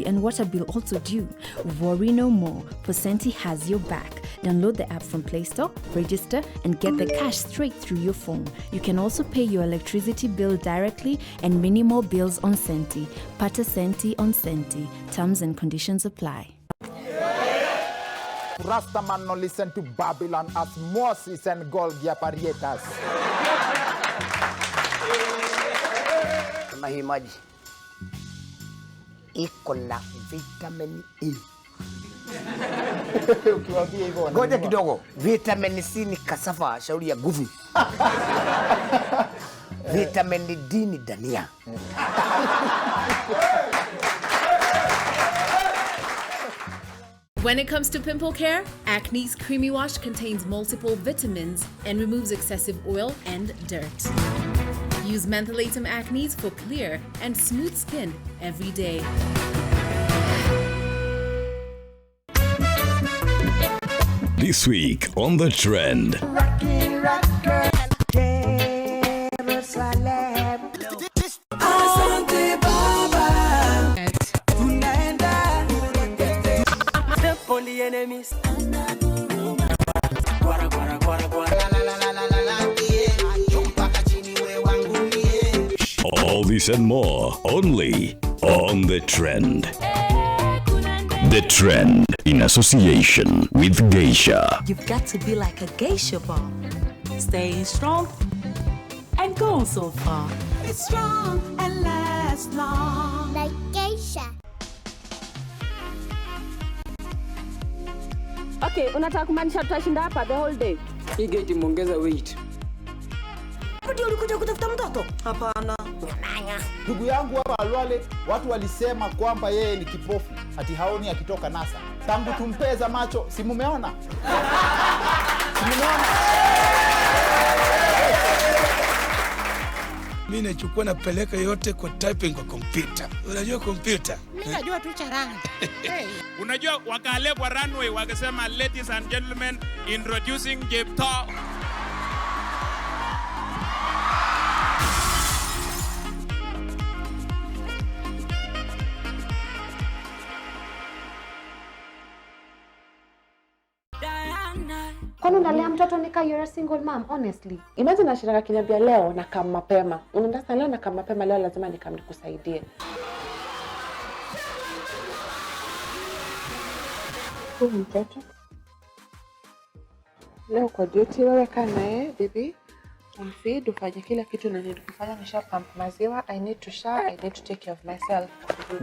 and water bill also due. Worry no more, for Senti has your back. Download the app from Play Store, register, and get the cash straight through your phone. You can also pay your electricity bill directly and many more bills on Senti. Pata Senti on Senti. Terms and conditions apply. Rastaman no listen to Babylon as Moses and Golgia Parietas. Mahimaji iko na vitamin E. Ukiwaambia hivyo ngoja kidogo. Vitamin C ni kasafa, shauri ya nguvu. Vitamin D ni dania. When it comes to pimple care, Acne's Creamy Wash contains multiple vitamins and removes excessive oil and dirt. Use Mentholatum Acne's for clear and smooth skin every day. This week on The Trend. All this and more only on The Trend. The Trend in association with Geisha. You've got to be like a geisha bomb. Staying strong and going so far. It's strong and lasts long. Like geisha. Okay, unataka kumaanisha tutashinda hapa the whole day? Hii gate imeongeza weight. Ndio ulikuja kutafuta mtoto? Hapana. Ndugu yangu hapa Alwale, watu walisema kwamba yeye ni kipofu, ati haoni akitoka NASA. Tangu tumpeza macho, si mumeona? Si mumeona? Mimi nachukua napeleka yote kwa typing kwa kompyuta. Unajua kompyuta? Mimi najua tu charanga. Unajua wakale kwa runway wakasema ladies and gentlemen introducing Jepto. Kwani unalea mtoto nika you're a single mom, honestly? Imagine nashirika kiniambia leo na kama mapema. Unaenda leo na kama mapema, leo lazima nikamnikusaidie. Huyu mtoto leo kwa duty, wewe kaa naye baby. Umfeed, ufanye kila kitu na need kufanya. Nisha pump maziwa, I need to shower, I need to take care of myself.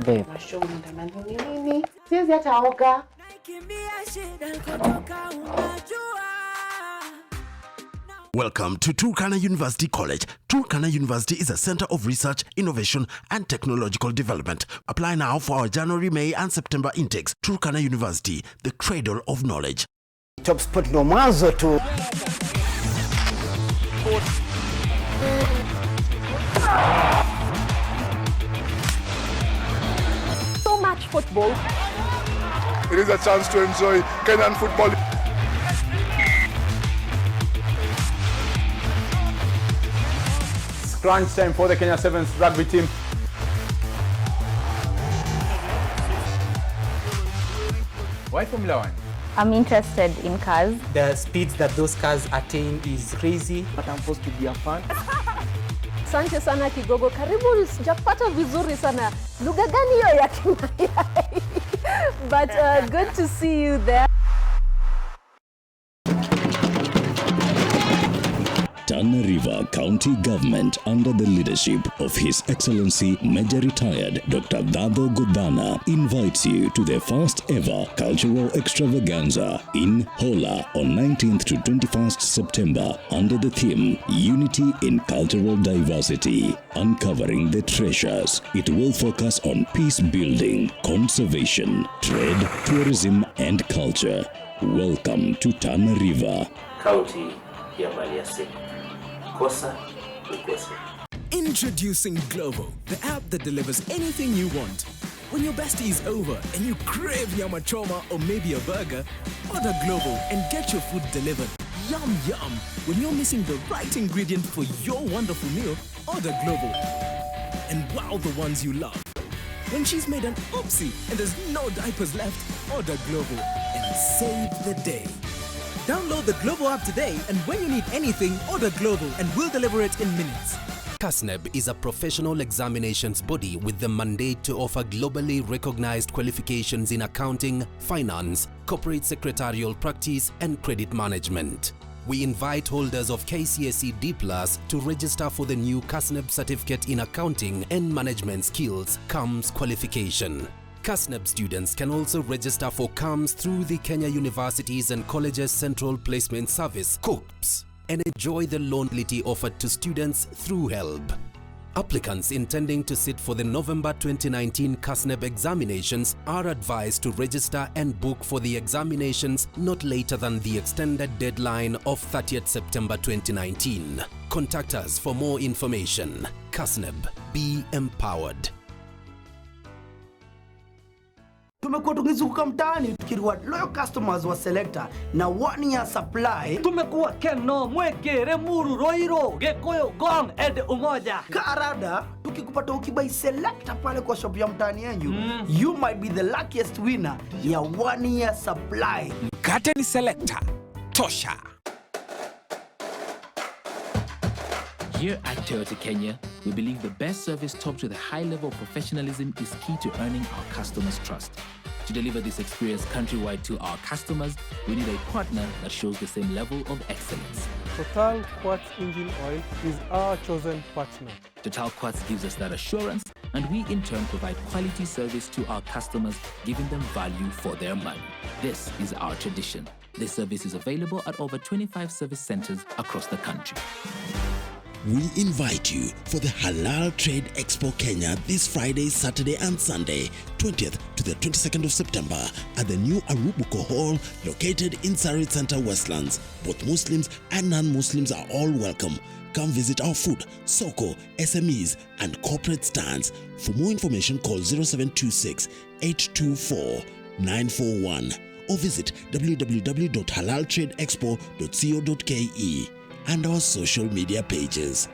Babe. Mashughuli ndamani nini? Siwezi hata oga. Welcome to Turkana University College. Turkana University is a center of research, innovation, and technological development. Apply now for our January, May, and September intakes. Turkana University, the cradle of knowledge. Top spot no mwanzo tu. So much football. It is a chance to enjoy Kenyan football. Crunch time for the Kenya Sevens rugby team. Why Formula 1? I'm interested in cars. The speeds that those cars attain is crazy. But I'm supposed to be a fan. Asante sana Kigogo. Karibu, sijakupata vizuri sana. Lugha gani hiyo ya Kimayai? But good to see you there. Tana River County Government, under the leadership of His Excellency Major Retired Dr. Dado Godana, invites you to the first ever cultural extravaganza in Hola on 19th to 21st September under the theme Unity in Cultural Diversity, Uncovering the Treasures. It will focus on peace building, conservation, trade, tourism, and culture. Welcome to Tana River. County ya Vidyarthi. Kosa ni kosa. Introducing Glovo, the app that delivers anything you want. When your bestie is over and you crave nyama choma or maybe a burger, order Glovo and get your food delivered. Yum yum! When you're missing the right ingredient for your wonderful meal, order Glovo. And wow the ones you love. When she's made an oopsie and there's no diapers left, order Glovo and save the day. Download the Glovo app today, and when you need anything, order Glovo and we'll deliver it in minutes. CASNEB is a professional examinations body with the mandate to offer globally recognized qualifications in accounting, finance, corporate secretarial practice, and credit management. We invite holders of KCSE D+ to register for the new CASNEB certificate in accounting and management skills CAMS qualification. CASNEB students can also register for CAMS through the Kenya Universities and Colleges Central Placement Service (COPS) and enjoy the loan facility offered to students through HELB. Applicants intending to sit for the November 2019 CASNEB examinations are advised to register and book for the examinations not later than the extended deadline of 30th September 2019. Contact us for more information. CASNEB. Be empowered. Tumekuwa tukizunguka mtaani tukireward loyal customers wa Selector na 1 year supply. Tumekuwa Keno, Mweke, Remuru, Roiro, Gekoyo, Gong, Ed Umoja. Karada, tukikupata ukibai Selector pale kwa shop ya mtaani yenyu, you might be the luckiest winner ya 1 year supply. Mkate ni Selector. Tosha. Here at Toyota Kenya, we believe the best service topped with a high level of professionalism is key to earning our customers' trust. To deliver this experience countrywide to our customers, we need a partner that shows the same level of excellence. Total Quartz Engine Oil is our chosen partner. Total Quartz gives us that assurance, and we in turn provide quality service to our customers, giving them value for their money. This is our tradition. This service is available at over 25 service centers across the country. We invite you for the Halal Trade Expo Kenya this Friday, Saturday and Sunday, 20th to the 22nd of September at the new Arubuko Hall located in Sarit Center, Westlands. Both Muslims and non-Muslims are all welcome. Come visit our food, soko, SMEs and corporate stands. For more information, call 0726 824 941 or visit www.halaltradeexpo.co.ke and our social media pages.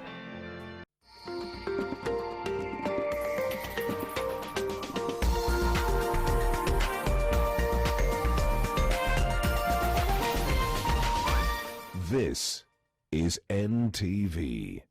This is NTV.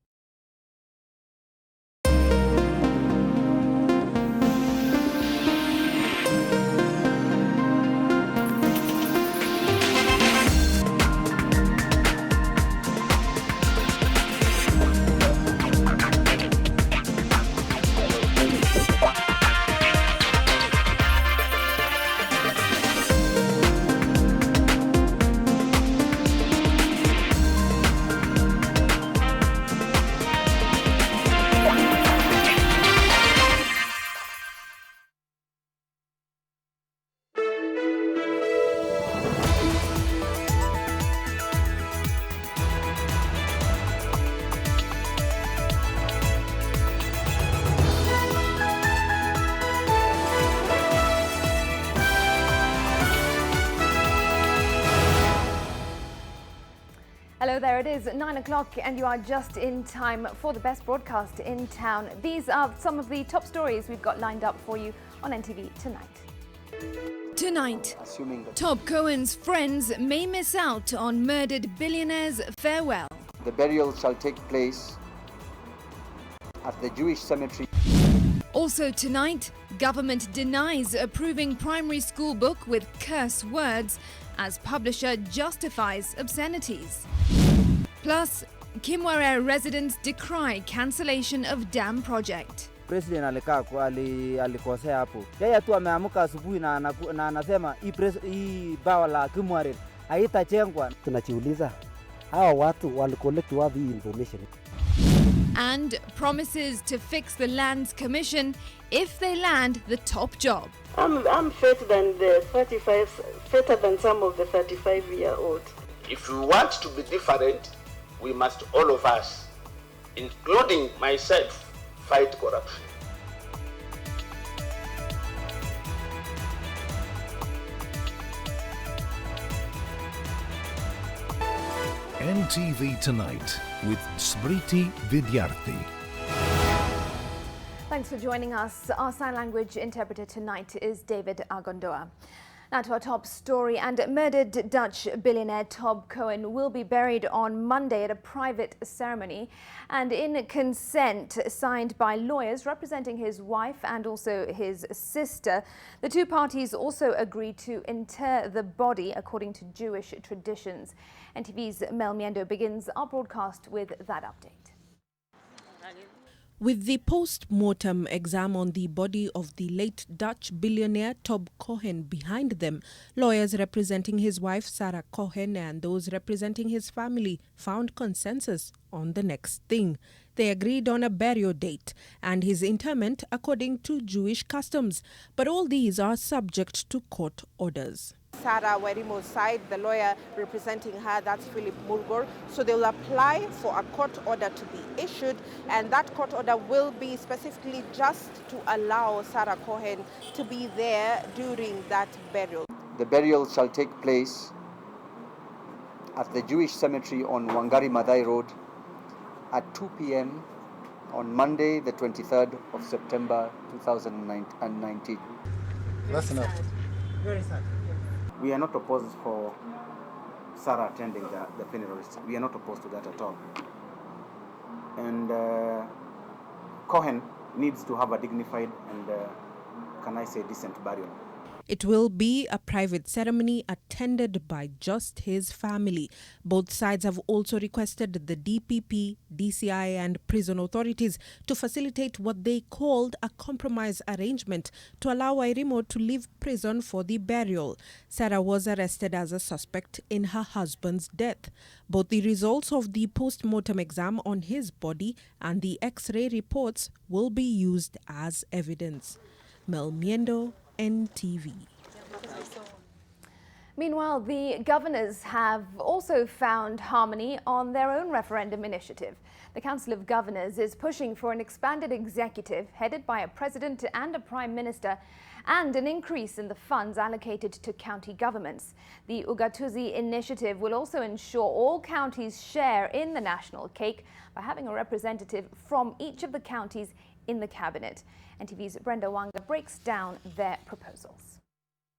Hello there, it is 9 o'clock and you are just in time for the best broadcast in town. These are some of the top stories we've got lined up for you on NTV tonight. Tonight, Tob Cohen's friends may miss out on murdered billionaire's farewell. The burial shall take place at the Jewish cemetery. Also tonight, government denies approving primary school book with curse words as publisher justifies obscenities. Plus, Kimwarer residents decry cancellation of dam project. President alikosea hapo. Yeye tu ameamka asubuhi na anasema hii bawa la Kimwarer haitachengwa. Tunajiuliza hawa watu walicollect wapi information? And promises to fix the Lands Commission if they land the top job. I'm fitter than the 35, fitter than some of the 35-year-olds. If we want to be different, we must all of us, including myself, fight corruption. NTV Tonight with Smriti Vidyarthi. Thanks Thanks for joining us. Our sign language interpreter tonight is David Agondoa. Now to our top story, and murdered Dutch billionaire Tob Cohen will be buried on Monday at a private ceremony and in consent signed by lawyers representing his wife and also his sister. The two parties also agreed to inter the body according to Jewish traditions. NTV's Mel Miendo begins our broadcast with that update. With the post-mortem exam on the body of the late Dutch billionaire Tob Cohen behind them, lawyers representing his wife Sarah Cohen and those representing his family found consensus on the next thing. They agreed on a burial date and his interment according to Jewish customs. But all these are subject to court orders. Sarah Werimo's side, the lawyer representing her, that's Philip Mulgor. So they will apply for a court order to be issued, and that court order will be specifically just to allow Sarah Cohen to be there during that burial. The burial shall take place at the Jewish cemetery on Wangari Maathai Road at 2 p.m. on Monday, the 23rd of September 2019. That's enough. Very sad. We are not opposed for Sarah attending the funeral. We are not opposed to that at all. And Cohen needs to have a dignified and, can I say, decent burial. It will be a private ceremony attended by just his family. Both sides have also requested the DPP, DCI and prison authorities to facilitate what they called a compromise arrangement to allow Werimo to leave prison for the burial. Sarah was arrested as a suspect in her husband's death. Both the results of the post-mortem exam on his body and the X-ray reports will be used as evidence. Mel Miendo, NTV. Meanwhile, the governors have also found harmony on their own referendum initiative. The Council of Governors is pushing for an expanded executive headed by a president and a prime minister and an increase in the funds allocated to county governments. The Ugatuzi initiative will also ensure all counties share in the national cake by having a representative from each of the counties in the cabinet. NTV's Brenda Wanga breaks down their proposals.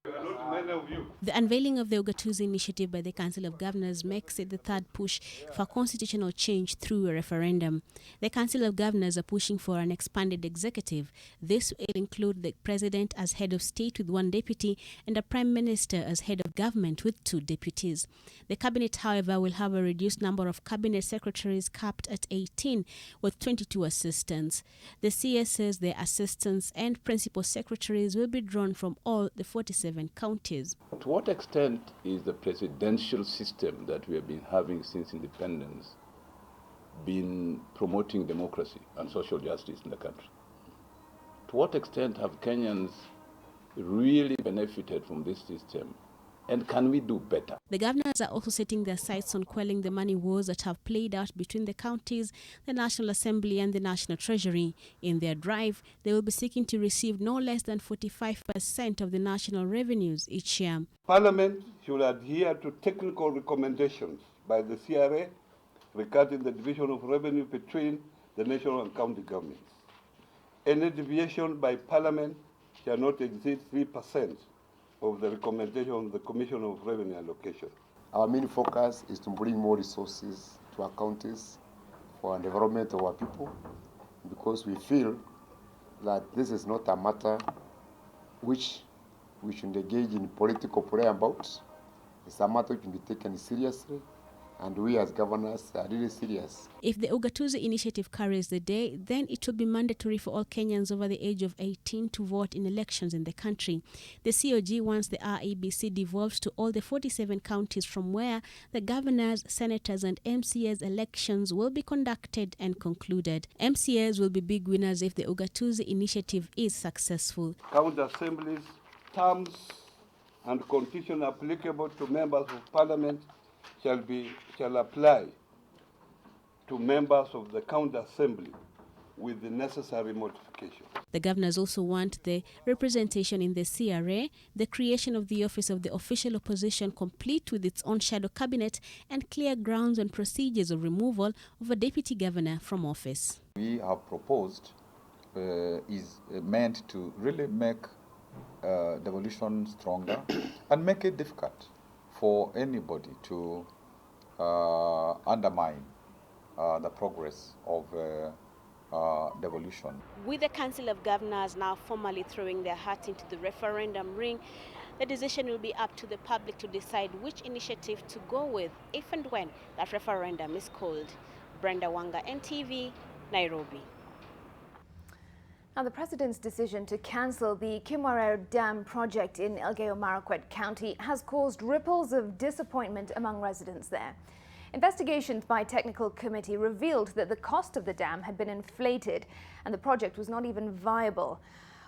The unveiling of the Ugatuzi initiative by the Council of Governors makes it the third push for constitutional change through a referendum. The Council of Governors are pushing for an expanded executive. This will include the President as head of state with one deputy and a Prime Minister as head of government with two deputies. The Cabinet, however, will have a reduced number of Cabinet Secretaries capped at 18 with 22 assistants. The CSs, their assistants and Principal Secretaries will be drawn from all the 47 counties. To what extent is the presidential system that we have been having since independence been promoting democracy and social justice in the country? To what extent have Kenyans really benefited from this system? And can we do better? The governors are also setting their sights on quelling the money wars that have played out between the counties, the National Assembly and the National Treasury. In their drive, they will be seeking to receive no less than 45% of the national revenues each year. Parliament should adhere to technical recommendations by the CRA regarding the division of revenue between the national and county governments. Any deviation by Parliament shall not exceed 3% of the recommendation of the Commission of Revenue Allocation. Our main focus is to bring more resources to our counties for the development of our people, because we feel that this is not a matter which we should engage in political play about. It's a matter which can be taken seriously, and we as governors are really serious. If the Ugatuzi initiative carries the day, then it will be mandatory for all Kenyans over the age of 18 to vote in elections in the country. The COG wants the REBC devolved to all the 47 counties from where the governors, senators and MCAs elections will be conducted and concluded. MCAs will be big winners if the Ugatuzi initiative is successful. County assemblies, terms and conditions applicable to members of Parliament shall apply to members of the county assembly with the necessary modification. The governors also want the representation in the CRA, the creation of the office of the official opposition complete with its own shadow cabinet, and clear grounds and procedures of removal of a deputy governor from office. We have proposed is meant to really make devolution stronger and make it difficult for anybody to undermine the progress of devolution. With the Council of Governors now formally throwing their hat into the referendum ring, the decision will be up to the public to decide which initiative to go with if and when that referendum is called. Brenda Wanga, NTV, Nairobi. Now, the president's decision to cancel the Kimwarer Dam project in Elgeyo-Marakwet County has caused ripples of disappointment among residents there. Investigations by technical committee revealed that the cost of the dam had been inflated and the project was not even viable.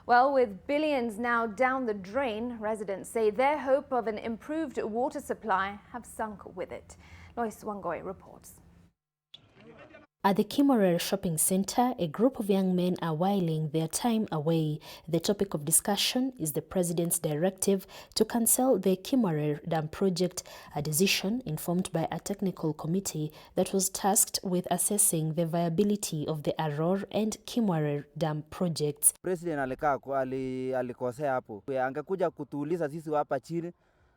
Well, with billions now down the drain, residents say their hope of an improved water supply have sunk with it. Lois Wangoi reports. At the Kimwarer shopping center, a group of young men are whiling their time away. The topic of discussion is the president's directive to cancel the Kimwarer Dam project, a decision informed by a technical committee that was tasked with assessing the viability of the Aror and Kimwarer Dam projects. President alikosea hapo. Angekuja kutuuliza sisi hapa chini,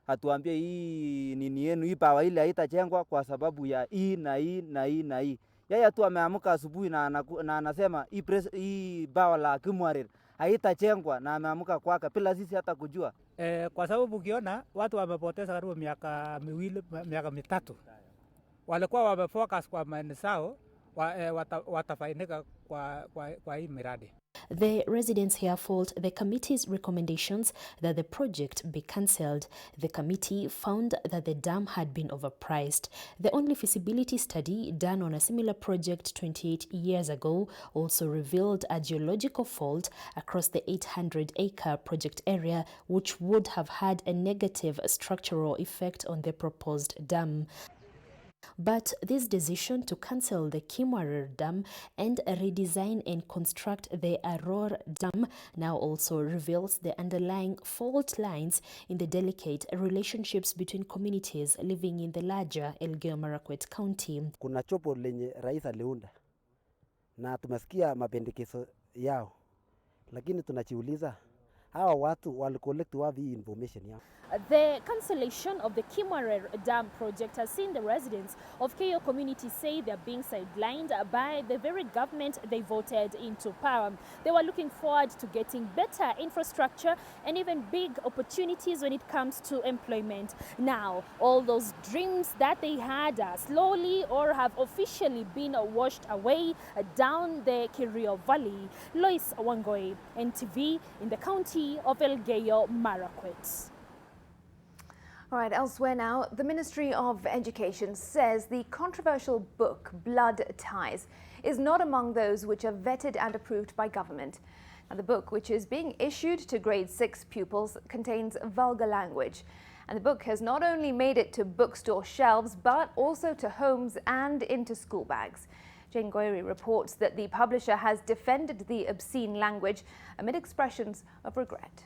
atuambie hii nini yenu, hii pawa ile haitachengwa kwa sababu ya hii na hii na hii na hii. Yeye tu ameamka asubuhi na anasema hii bawa la Kimwarer haitachengwa na ameamka kwaka bila sisi hata kujua. Kwa sababu ukiona watu wamepoteza karibu miaka mitatu. Walikuwa wamefocus kwa maendeleo, watafainika kwa hii miradi. The residents here fault the committee's recommendations that the project be cancelled. The committee found that the dam had been overpriced. The only feasibility study done on a similar project 28 years ago also revealed a geological fault across the 800-acre project area, which would have had a negative structural effect on the proposed dam. But this decision to cancel the Kimwarer Dam and redesign and construct the Aror Dam now also reveals the underlying fault lines in the delicate relationships between communities living in the larger Elgeyo-Marakwet County. Kuna chopo lenye rais aliunda na tumesikia mapendekezo yao, lakini tunajiuliza hawa watu walicollect wapi information yao? The cancellation of the Kimwarer Dam project has seen the residents of Keyo community say they're being sidelined by the very government they voted into power. They were looking forward to getting better infrastructure and even big opportunities when it comes to employment. Now, all those dreams that they had slowly or have officially been washed away down the Kerio Valley. Lois Wangoi, NTV, in the county of Elgeyo-Marakwet. All right, elsewhere now, the Ministry of Education says the controversial book, Blood Ties, is not among those which are vetted and approved by government. Now, the book, which is being issued to grade 6 pupils, contains vulgar language. And the book has not only made it to bookstore shelves, but also to homes and into school bags. Jane Goyri reports that the publisher has defended the obscene language amid expressions of regret.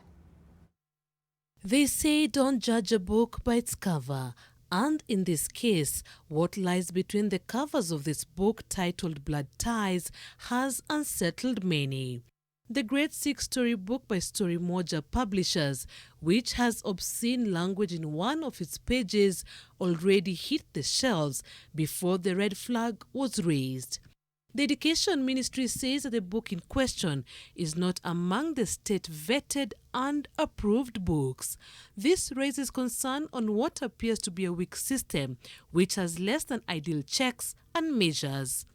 They say don't judge a book by its cover. And in this case, what lies between the covers of this book titled Blood Ties has unsettled many. The grade 6 storybook by Story Moja Publishers, which has obscene language in one of its pages, already hit the shelves before the red flag was raised. The Education Ministry says that the book in question is not among the state-vetted and approved books. This raises concern on what appears to be a weak system, which has less than ideal checks and measures.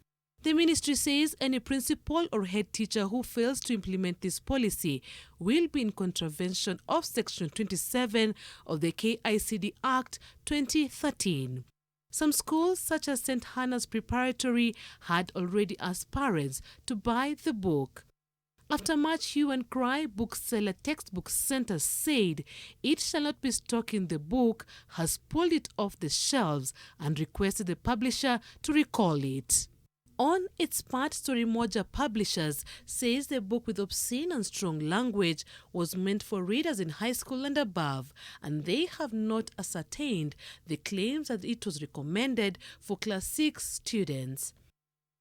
The ministry says any principal or head teacher who fails to implement this policy will be in contravention of Section 27 of the KICD Act 2013. Some schools, such as St. Hannah's Preparatory, had already asked parents to buy the book. After much hue and cry, bookseller Textbook Center said it shall not be stocking the book, has pulled it off the shelves and requested the publisher to recall it. On its part, Story Moja Publishers says the book with obscene and strong language was meant for readers in high school and above, and they have not ascertained the claims that it was recommended for Class 6 students.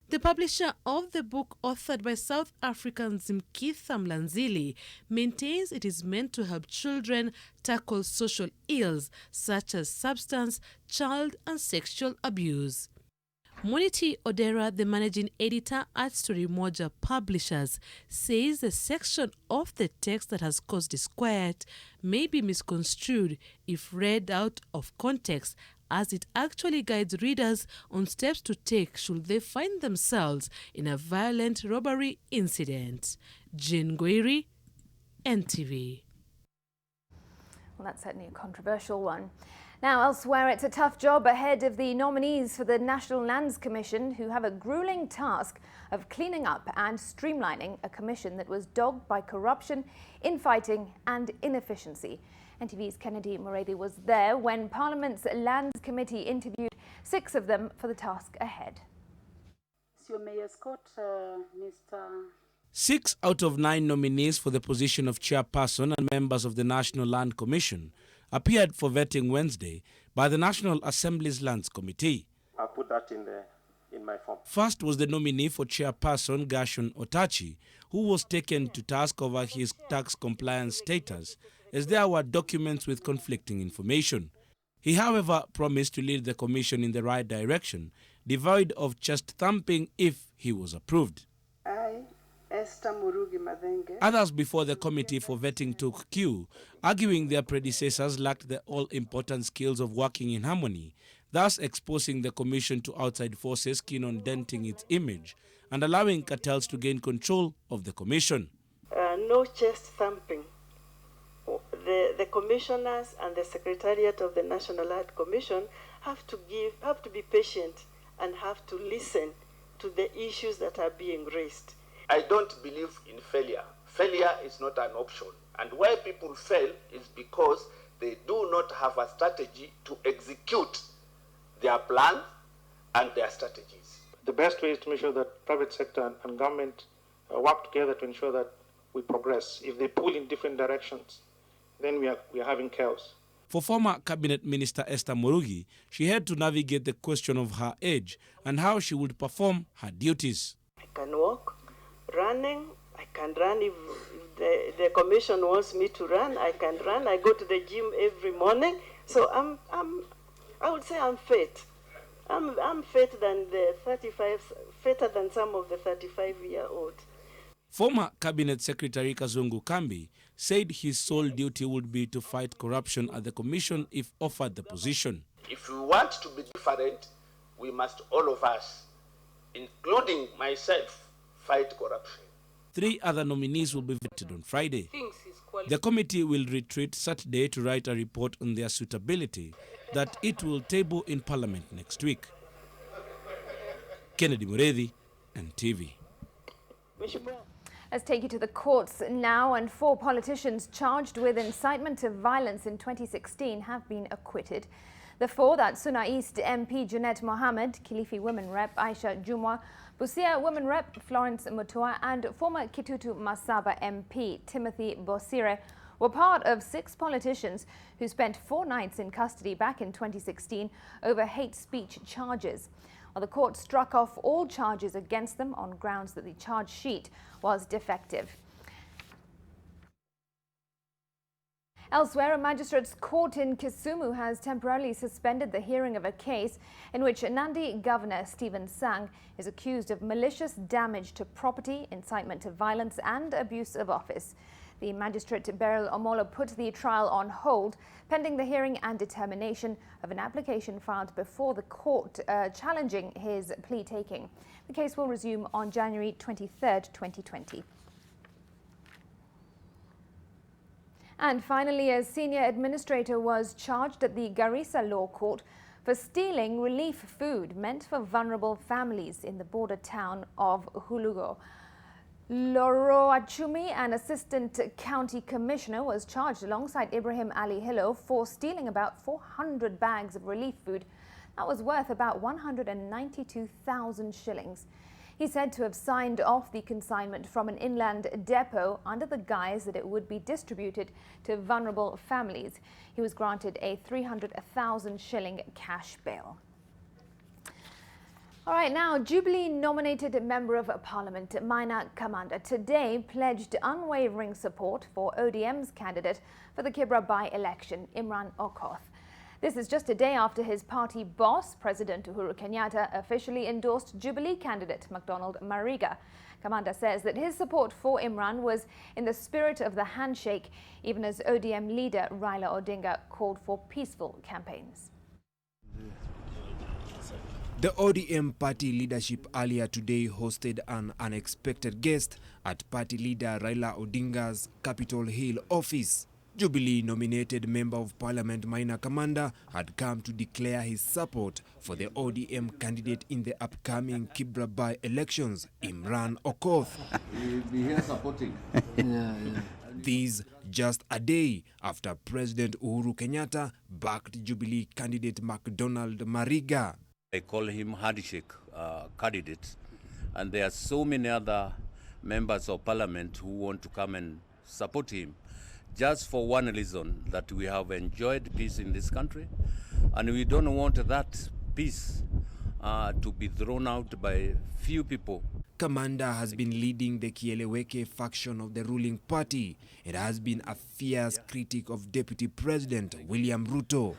The publisher of the book, authored by South African Zimkitha Mlanzili, maintains it is meant to help children tackle social ills such as substance, child and sexual abuse. Moniti Odera, the managing editor at Story Moja Publishers, says the section of the text that has caused disquiet may be misconstrued if read out of context, as it actually guides readers on steps to take should they find themselves in a violent robbery incident. Jane Gwiri, NTV. Well, that's certainly a controversial one. Now, elsewhere, it's a tough job ahead of the nominees for the National Lands Commission, who have a grueling task of cleaning up and streamlining a commission that was dogged by corruption, infighting and inefficiency. NTV's Kennedy Moredi was there when Parliament's Lands Committee interviewed 6 of them for the task ahead. Your Mayor's Court, Mr. 6 out of 9 nominees for the position of chairperson and members of the National Land Commission appeared for vetting Wednesday by the National Assembly's Lands Committee. I'll put that in my form. First was the nominee for chairperson, Gershon Otachi, who was taken to task over his tax compliance status, as there were documents with conflicting information. He, however, promised to lead the commission in the right direction, devoid of chest thumping if he was approved. Others before the committee for vetting took cue, arguing their predecessors lacked the all-important skills of working in harmony, thus exposing the commission to outside forces keen on denting its image and allowing cartels to gain control of the commission. No chest thumping. The commissioners and the Secretariat of the National Land Commission have to be patient and have to listen to the issues that are being raised. I don't believe in failure. Failure is not an option. And why people fail is because they do not have a strategy to execute their plans and their strategies. The best way is to make sure that private sector and government work together to ensure that we progress. If they pull in different directions, then we are having chaos. For former Cabinet Minister Esther Murugi, she had to navigate the question of her age and how she would perform her duties. I can walk. Running, I can run. If the commission wants me to run, I can run. I go to the gym every morning. So I would say I'm fit. I'm fitter than some of the 35-year-olds. Former Cabinet Secretary Kazungu Kambi said his sole duty would be to fight corruption at the commission if offered the position. If we want to be different, we must, all of us, including myself, fight corruption. 3 other nominees will be vetted on Friday. The committee will retreat Saturday to write a report on their suitability that it will table in Parliament next week. Kennedy Moredi, NTV. Let's take you to the courts now, and 4 politicians charged with incitement to violence in 2016 have been acquitted. The 4, that's Suna East MP Jeanette Mohammed, Kilifi Women Rep Aisha Jumwa, Busia Women Rep Florence Mutua and former Kitutu Masaba MP Timothy Bosire were part of 6 politicians who spent 4 nights in custody back in 2016 over hate speech charges. Well, the court struck off all charges against them on grounds that the charge sheet was defective. Elsewhere, a magistrate's court in Kisumu has temporarily suspended the hearing of a case in which Nandi Governor Stephen Sang is accused of malicious damage to property, incitement to violence and abuse of office. The magistrate Beryl Omolo put the trial on hold pending the hearing and determination of an application filed before the court challenging his plea taking. The case will resume on January 23rd, 2020. And finally, a senior administrator was charged at the Garissa Law Court for stealing relief food meant for vulnerable families in the border town of Hulugo. Loro Achumi, an assistant county commissioner, was charged alongside Ibrahim Ali Hillo for stealing about 400 bags of relief food that was worth about 192,000 shillings. He's said to have signed off the consignment from an inland depot under the guise that it would be distributed to vulnerable families. He was granted a 300,000 shilling cash bail. All right, now, Jubilee-nominated Member of Parliament Maina Kamanda today pledged unwavering support for ODM's candidate for the Kibra by-election, Imran Okoth. This is just a day after his party boss, President Uhuru Kenyatta, officially endorsed Jubilee candidate McDonald Mariga. Kamanda says that his support for Imran was in the spirit of the handshake, even as ODM leader Raila Odinga called for peaceful campaigns. The ODM party leadership earlier today hosted an unexpected guest at party leader Raila Odinga's Capitol Hill office. Jubilee-nominated Member of Parliament Maina Kamanda had come to declare his support for the ODM candidate in the upcoming Kibra by-elections, Imran Okoth. We'll be here supporting. This just a day after President Uhuru Kenyatta backed Jubilee candidate McDonald Mariga. I call him handshake candidate, and there are so many other members of parliament who want to come and support him, just for one reason, that we have enjoyed peace in this country, and we don't want that peace to be thrown out by few people. Kamanda has been leading the Kieleweke faction of the ruling party and has been a fierce critic of Deputy President William Ruto.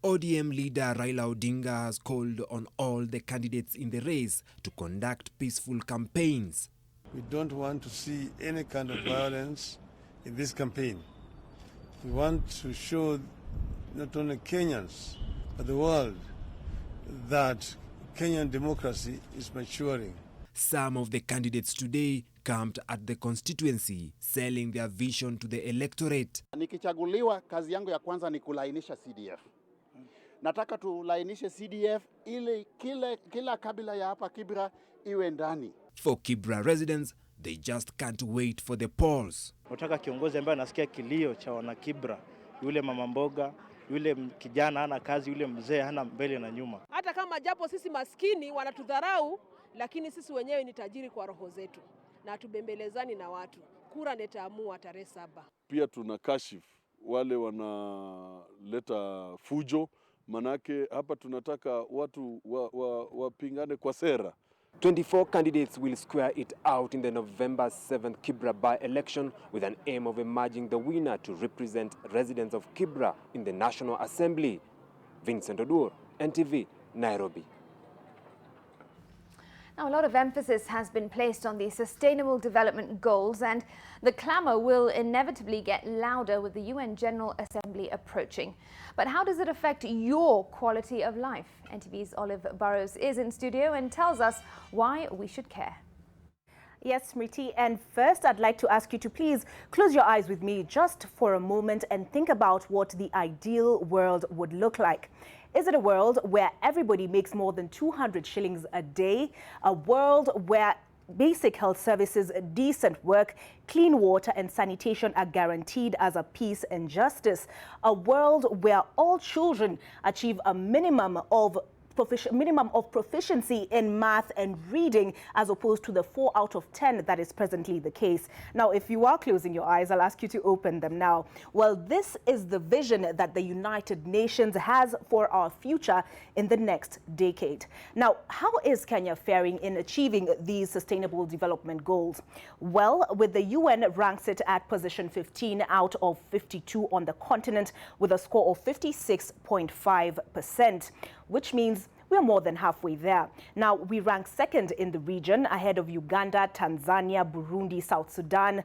ODM leader Raila Odinga has called on all the candidates in the race to conduct peaceful campaigns. We don't want to see any kind of violence in this campaign. We want to show not only Kenyans, but the world that Kenyan democracy is maturing. Some of the candidates today camped at the constituency, selling their vision to the electorate. Nikichaguliwa, kazi yangu ya kwanza ni kulainisha CDF. Nataka tulainishe CDF ili kila kabila ya hapa Kibra iwe ndani. For Kibra residents, they just can't wait for the polls. Nataka kiongozi ambaye anasikia kilio cha wana Kibra, yule mama mboga, yule kijana hana kazi, yule mzee hana mbele na nyuma. Hata kama japo sisi maskini wanatudharau, lakini sisi wenyewe ni tajiri kwa roho zetu na tubembelezani na watu. Kura nitaamua tarehe 7. Pia tuna kashifu wale wanaleta fujo, manake hapa tunataka watu wapingane kwa sera. 24 candidates will square it out in the November 7th Kibra by-election with an aim of emerging the winner to represent residents of Kibra in the National Assembly. Vincent Odur, NTV, Nairobi. Now, a lot of emphasis has been placed on the Sustainable Development Goals, and the clamour will inevitably get louder with the UN General Assembly approaching. But how does it affect your quality of life? NTV's Olive Burrows is in studio and tells us why we should care. Yes, Smriti, and first I'd like to ask you to please close your eyes with me just for a moment and think about what the ideal world would look like. Is it a world where everybody makes more than 200 shillings a day? A world where basic health services, decent work, clean water and sanitation are guaranteed as a peace and justice? A world where all children achieve a minimum of proficiency in math and reading, as opposed to the 4 out of 10 that is presently the case. Now, if you are closing your eyes, I'll ask you to open them now. Well, this is the vision that the United Nations has for our future in the next decade. Now, how is Kenya faring in achieving these sustainable development goals? Well, with the UN ranks it at position 15 out of 52 on the continent with a score of 56.5%, which means we're more than halfway there. Now, we rank second in the region, ahead of Uganda, Tanzania, Burundi, South Sudan,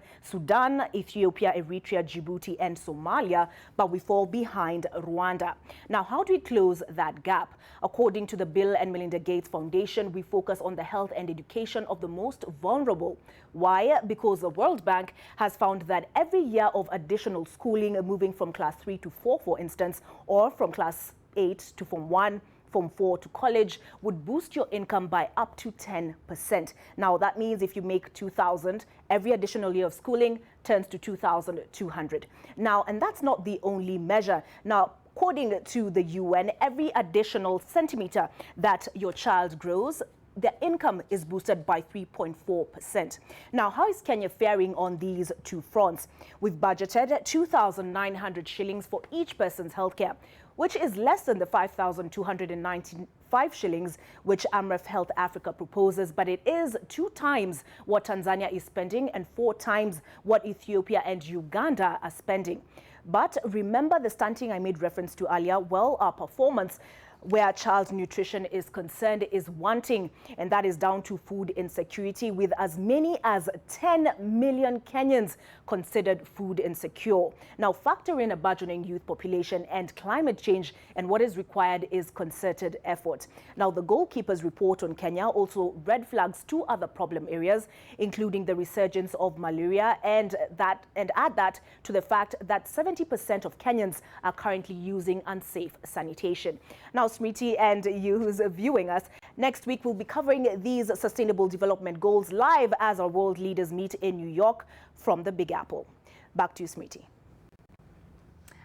Ethiopia, Eritrea, Djibouti, and Somalia, but we fall behind Rwanda. Now, how do we close that gap? According to the Bill and Melinda Gates Foundation, we focus on the health and education of the most vulnerable. Why? Because the World Bank has found that every year of additional schooling, moving from class 3 to 4, for instance, or from class 8 to Form 1, Form 4 to college, would boost your income by up to 10%. Now, that means if you make 2,000, every additional year of schooling turns to 2,200. Now, and that's not the only measure. Now, according to the UN, every additional centimeter that your child grows, their income is boosted by 3.4%. Now, how is Kenya faring on these two fronts? We've budgeted 2,900 shillings for each person's healthcare. which is less than the 5,295 shillings which Amref Health Africa proposes, but it is 2 times what Tanzania is spending and 4 times what Ethiopia and Uganda are spending. But remember the stunting I made reference to earlier? Well, our performance where child nutrition is concerned is wanting, and that is down to food insecurity, with as many as 10 million Kenyans considered food insecure. Now, factor in a burgeoning youth population and climate change, and what is required is concerted effort. Now, the goalkeepers report on Kenya also red flags 2 other problem areas, including the resurgence of malaria, and add that to the fact that 70% of Kenyans are currently using unsafe sanitation. Now, Smriti and you who's viewing us, next week we'll be covering these sustainable development goals live as our world leaders meet in New York from the Big Apple. Back to you, Smriti.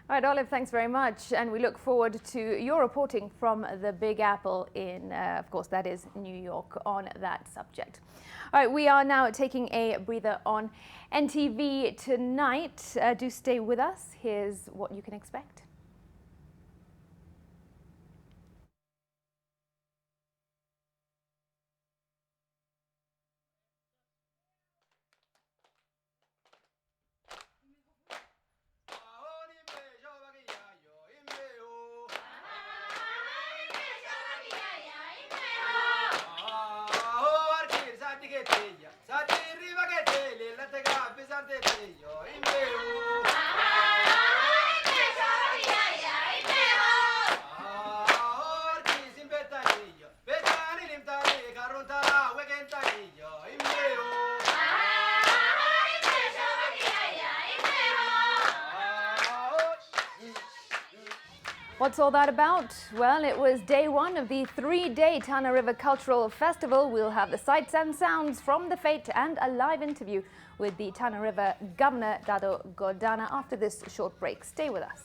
All right, Olive, thanks very much. And we look forward to your reporting from the Big Apple in, of course, that is New York, on that subject. All right, we are now taking a breather on NTV tonight. Do stay with us. Here's what you can expect. What's all that about? Well, it was day 1 of the 3-day Tana River Cultural Festival. We'll have the sights and sounds from the fete and a live interview with the Tana River Governor, Dado Godana, after this short break. Stay with us.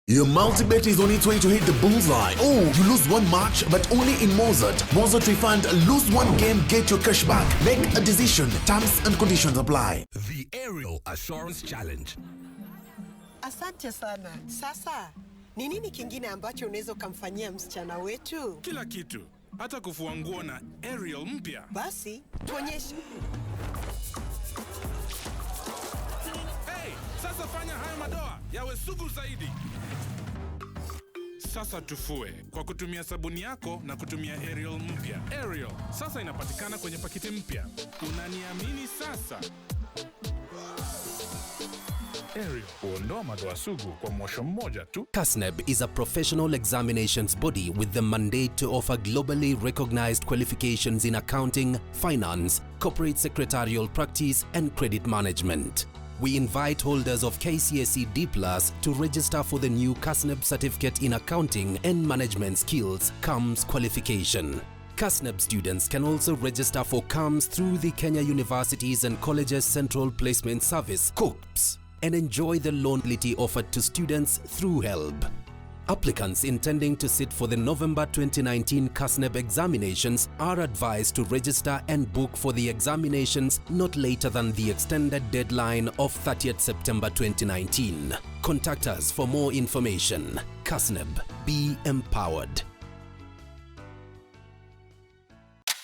Your multi-bet is on its way to hit the bullseye. Oh, you lose 1 match, but only in Mozart. Mozart Refund, lose 1 game, get your cash back. Make a decision. Terms and conditions apply. The Aerial Assurance Challenge. Asante sana. Sasa, ni nini kingine ambacho unaweza kumfanyia msichana wetu? Kila kitu. Hata kufua nguo na Aerial mpya. Basi, tuonyeshe. Hey, sasa fanya haya madoa yawe sugu zaidi. Sasa tufue kwa kutumia sabuni yako na kutumia Aerial mpya. Aerial sasa inapatikana kwenye pakiti mpya. Unaniamini sasa? Aerial huondoa madoa sugu kwa mwosho mmoja tu. CASNEB is a professional examinations body with the mandate to offer globally recognized qualifications in accounting, finance, corporate secretarial practice, and credit management. We invite holders of KCSE D+ to register for the new CASNEB certificate in accounting and management skills CAMS qualification. CASNEB students can also register for CAMS through the Kenya Universities and Colleges Central Placement Service (COUPS) and enjoy the loan facility offered to students through HELB. Applicants intending to sit for the November 2019 CASNEB examinations are advised to register and book for the examinations not later than the extended deadline of 30th September 2019. Contact us for more information. CASNEB. Be empowered.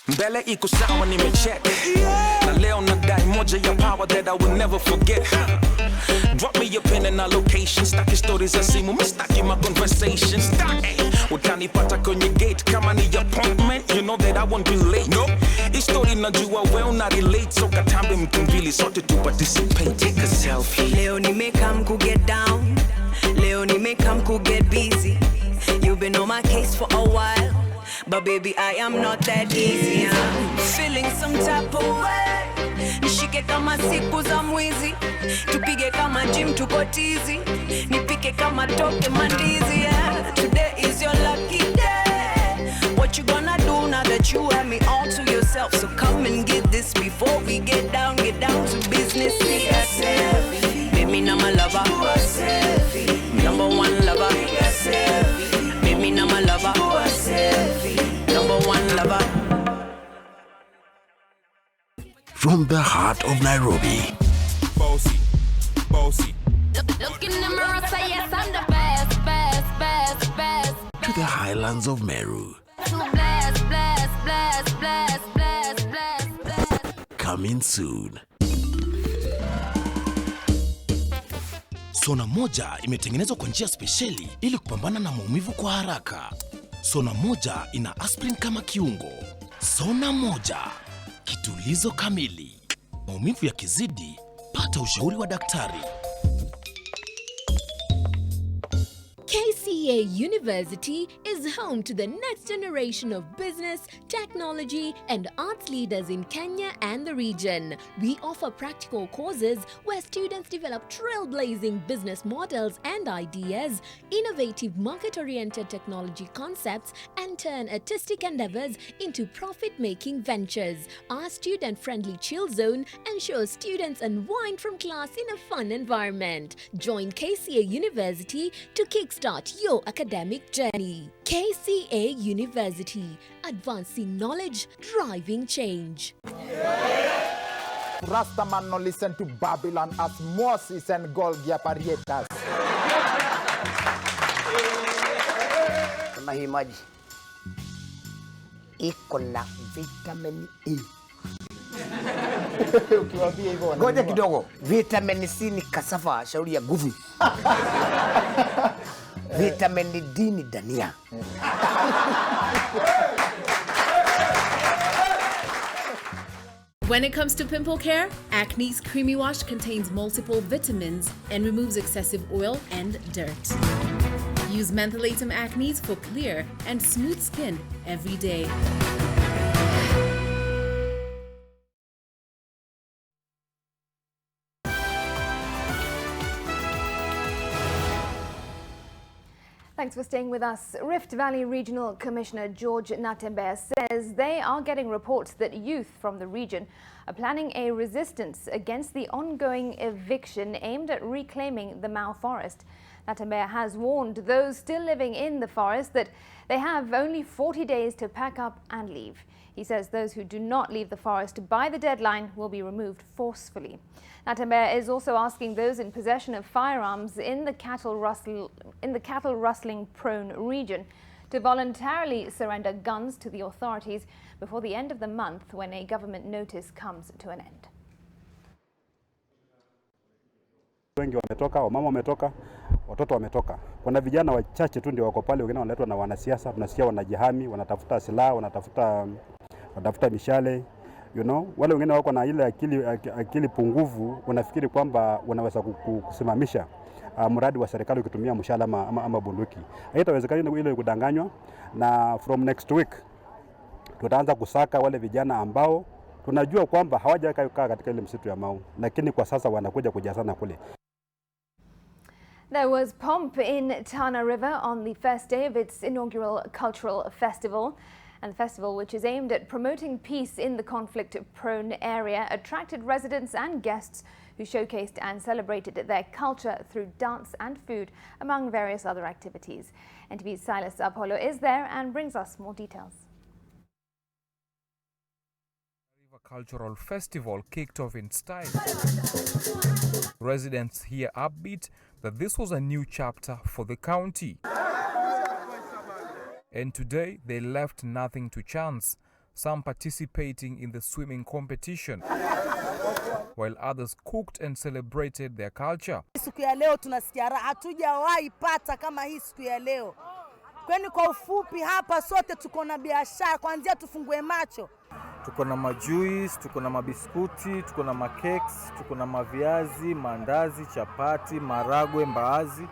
Mbele iko sawa nimecheck. Na leo nadai moja ya power that I will never forget. Drop me your pin and our location. Staki stories za simu, mistaki my conversations. Staki utanipata kwenye gate kama ni appointment. You know that I won't be late. No, hii story najua well na relate. So katambe mtumbili sote tu participate. Take a selfie. Leo nimekam ku get down. Leo nimekam ku get busy. You've been on my case for a while. But baby, I am not that easy. I'm feeling some type of way. Nishike kama siku za mwizi. Tupige kama gym tuko tizi. Nipike kama toke mandizi. Yeah. Today is your lucky day. What you gonna do now that you have me all to yourself? So come and get this before we get down to business. Baby, now my lover. Number 1 lover. Baby, now from the heart of Nairobi. Bossy, bossy. Look in the mirror, say yes, I'm the best, best, best, best. To the highlands of Meru. To bless, bless, bless, bless, bless, bless, bless. Coming soon. Sona moja imetengenezwa kwa njia spesheli ili kupambana na maumivu kwa haraka. Sona moja ina aspirin kama kiungo. Sona moja, kitulizo kamili. Maumivu yakizidi, pata ushauri wa daktari. KCA University is home to the next generation of business, technology, and arts leaders in Kenya and the region. We offer practical courses where students develop trailblazing business models and ideas, innovative market-oriented technology concepts, and turn artistic endeavors into profit-making ventures. Our student-friendly chill zone ensures students unwind from class in a fun environment. Join KCA University to kickstart your academic journey. KCA University, advancing knowledge, driving change. Rastaman no listen to Babylon as Moses and Golgia Parietas. Kama hii maji iko na vitamin E. Ukiwaambia hivyo ngoja kidogo, vitamin C ni kasafa, shauri ya nguvu. Vitamin D ni dania. When it comes to pimple care, Acne's Creamy Wash contains multiple vitamins and removes excessive oil and dirt. Use Mentholatum Acne's for clear and smooth skin every day. Thanks for staying with us. Rift Valley Regional Commissioner George Natembeya says they are getting reports that youth from the region are planning a resistance against the ongoing eviction aimed at reclaiming the Mau forest. Natembeya has warned those still living in the forest that they have only 40 days to pack up and leave. He says those who do not leave the forest by the deadline will be removed forcefully. Natembeya is also asking those in possession of firearms in the cattle rustling prone region to voluntarily surrender guns to the authorities before the end of the month when a government notice comes to an end. Wengi wametoka, wamama wametoka, watoto wametoka. Kuna vijana wachache tu ndio wako pale, wengine wanaletwa na wanasiasa, tunasikia wanajihami, wanatafuta silaha, wanatafuta mishale. You know, wale wengine wako na ile akili pungufu, wanafikiri kwamba wanaweza kusimamisha mradi wa serikali ukitumia mshale ama bunduki. Haitawezekana ile kudanganywa, na from next week tutaanza kusaka wale vijana ambao tunajua kwamba hawajakaa katika ile msitu ya Mau, lakini kwa sasa wanakuja kujazana kule. There was pomp in Tana River on the first day of its inaugural cultural festival. And the festival, which is aimed at promoting peace in the conflict-prone area, attracted residents and guests who showcased and celebrated their culture through dance and food, among various other activities. NTV's Silas Apollo is there and brings us more details. The cultural festival kicked off in style. Residents here upbeat that this was a new chapter for the county. And today, they left nothing to chance, some participating in the swimming competition, while others cooked and celebrated their culture. Siku ya leo tunasikia raha, hatujawahi pata kama hii siku ya leo. Kwani kwa ufupi hapa sote tuko na biashara, kuanzia tufungue macho. Tuko na majuice, tuko na mabiskuti, tuko na makeks, tuko na maviazi, mandazi, chapati, maragwe, mbaazi.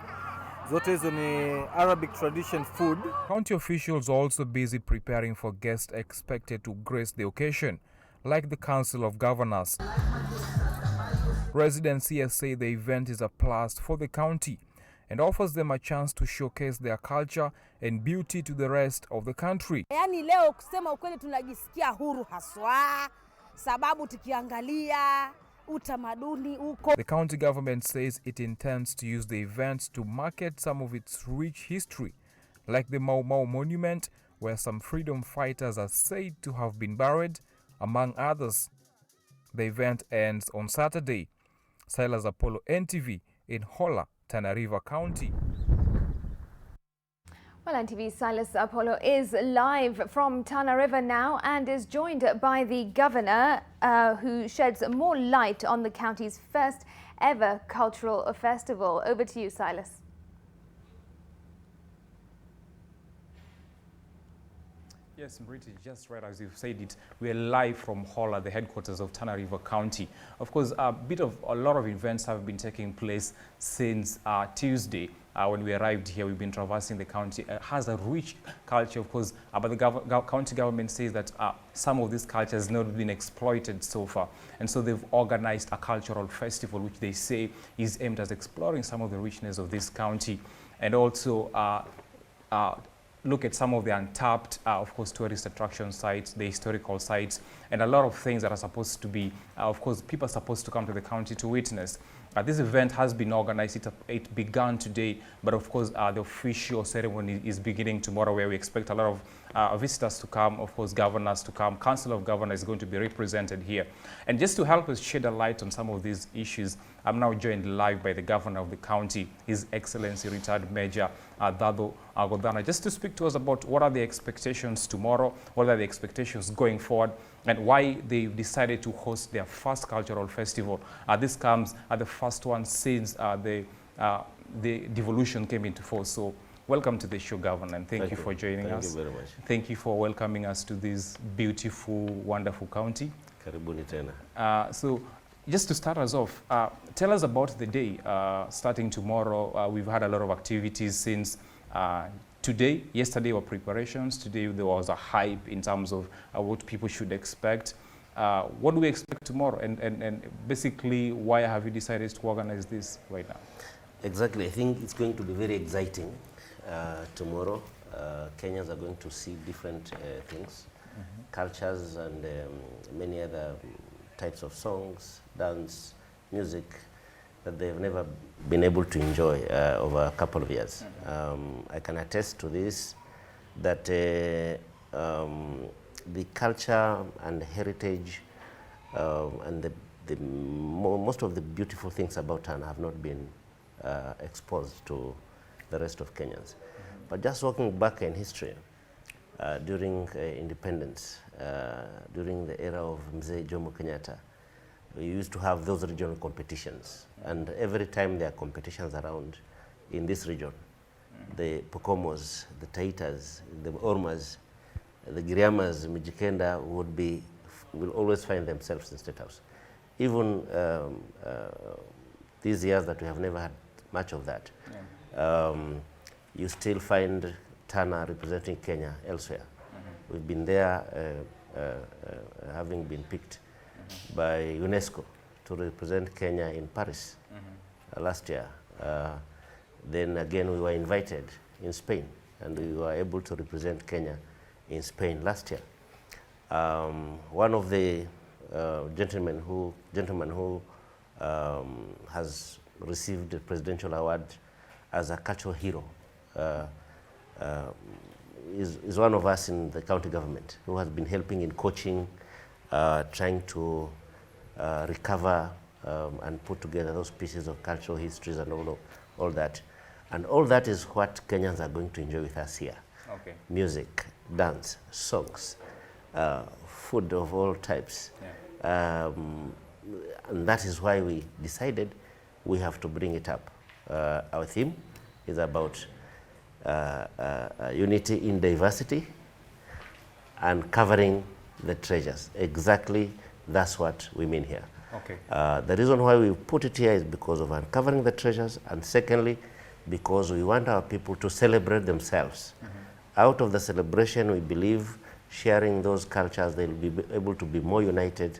Zote hizo ni Arabic tradition food. County officials are also busy preparing for guests expected to grace the occasion, like the Council of Governors. Residents here say the event is a plus for the county and offers them a chance to showcase their culture and beauty to the rest of the country. Yaani leo kusema ukweli tunajisikia huru haswa, sababu tukiangalia utamaduni uko. The county government says it intends to use the event to market some of its rich history, like the Mau Mau Monument, where some freedom fighters are said to have been buried, among others. The event ends on Saturday. Silas Apollo, NTV, in Hola, Tana River County. Well, NTV's Silas Apollo is live from Tana River now and is joined by the governor who sheds more light on the county's first ever cultural festival. Over to you, Silas. Yes, Smriti, just right as you've said it, we're live from Hola, the headquarters of Tana River County. Of course, a lot of events have been taking place since Tuesday. When we arrived here, we've been traversing the county. It has a rich culture, of course, but the county government says that some of this culture has not been exploited so far. And so they've organized a cultural festival, which they say is aimed at exploring some of the richness of this county, and also look at some of the untapped, of course, tourist attraction sites, the historical sites, and a lot of things that are supposed to be, of course, people are supposed to come to the county to witness. This event has been organized. It began today, but of course, the official ceremony is beginning tomorrow, where we expect a lot of visitors to come, of course, governors to come. Council of Governors is going to be represented here. And just to help us shed a light on some of these issues, I'm now joined live by the governor of the county, His Excellency Retired Major Dado Godana, just to speak to us about what are the expectations tomorrow, what are the expectations going forward, and why they've decided to host their first cultural festival. This comes at the first one since the devolution came into force. So welcome to the show, Governor, and thank you for joining us. Thank you very much. Thank you for welcoming us to this beautiful, wonderful county. Karibuni tena. So just to start us off, tell us about the day. Starting tomorrow, we've had a lot of activities since today. Yesterday were preparations. Today there was a hype in terms of what people should expect. What do we expect tomorrow? And basically, why have you decided to organize this right now? Exactly. I think it's going to be very exciting tomorrow. Kenyans are going to see different things, cultures, and many other types of songs, dance, music that they've never been able to enjoy over a couple of years. I can attest to this, that the culture and heritage and most of the beautiful things about Tana have not been exposed to the rest of Kenyans. But just walking back in history, during independence, during the era of Mzee Jomo Kenyatta, we used to have those regional competitions. And every time there are competitions around in this region, the Pokomos, the Taitas, the Ormas, the Giriamas, Mijikenda will always find themselves in State House. Even these years that we have never had much of that, you still find Tana representing Kenya elsewhere. We've been there, having been picked by UNESCO to represent Kenya in Paris last year. Then again, we were invited in Spain, and we were able to represent Kenya in Spain last year. One of the gentlemen who has received the presidential award as a cultural hero is one of us in the county government, who has been helping in coaching, trying to recover and put together those pieces of cultural histories and all that. And all that is what Kenyans are going to enjoy with us here. Okay. Music, dance, songs, food of all types. Yeah. And that is why we decided we have to bring it up. Our theme is about unity in diversity and covering the treasures. Exactly, that's what we mean here. Okay. The reason why we put it here is because of uncovering the treasures, and secondly, because we want our people to celebrate themselves. Out of the celebration, we believe, sharing those cultures, they'll be able to be more united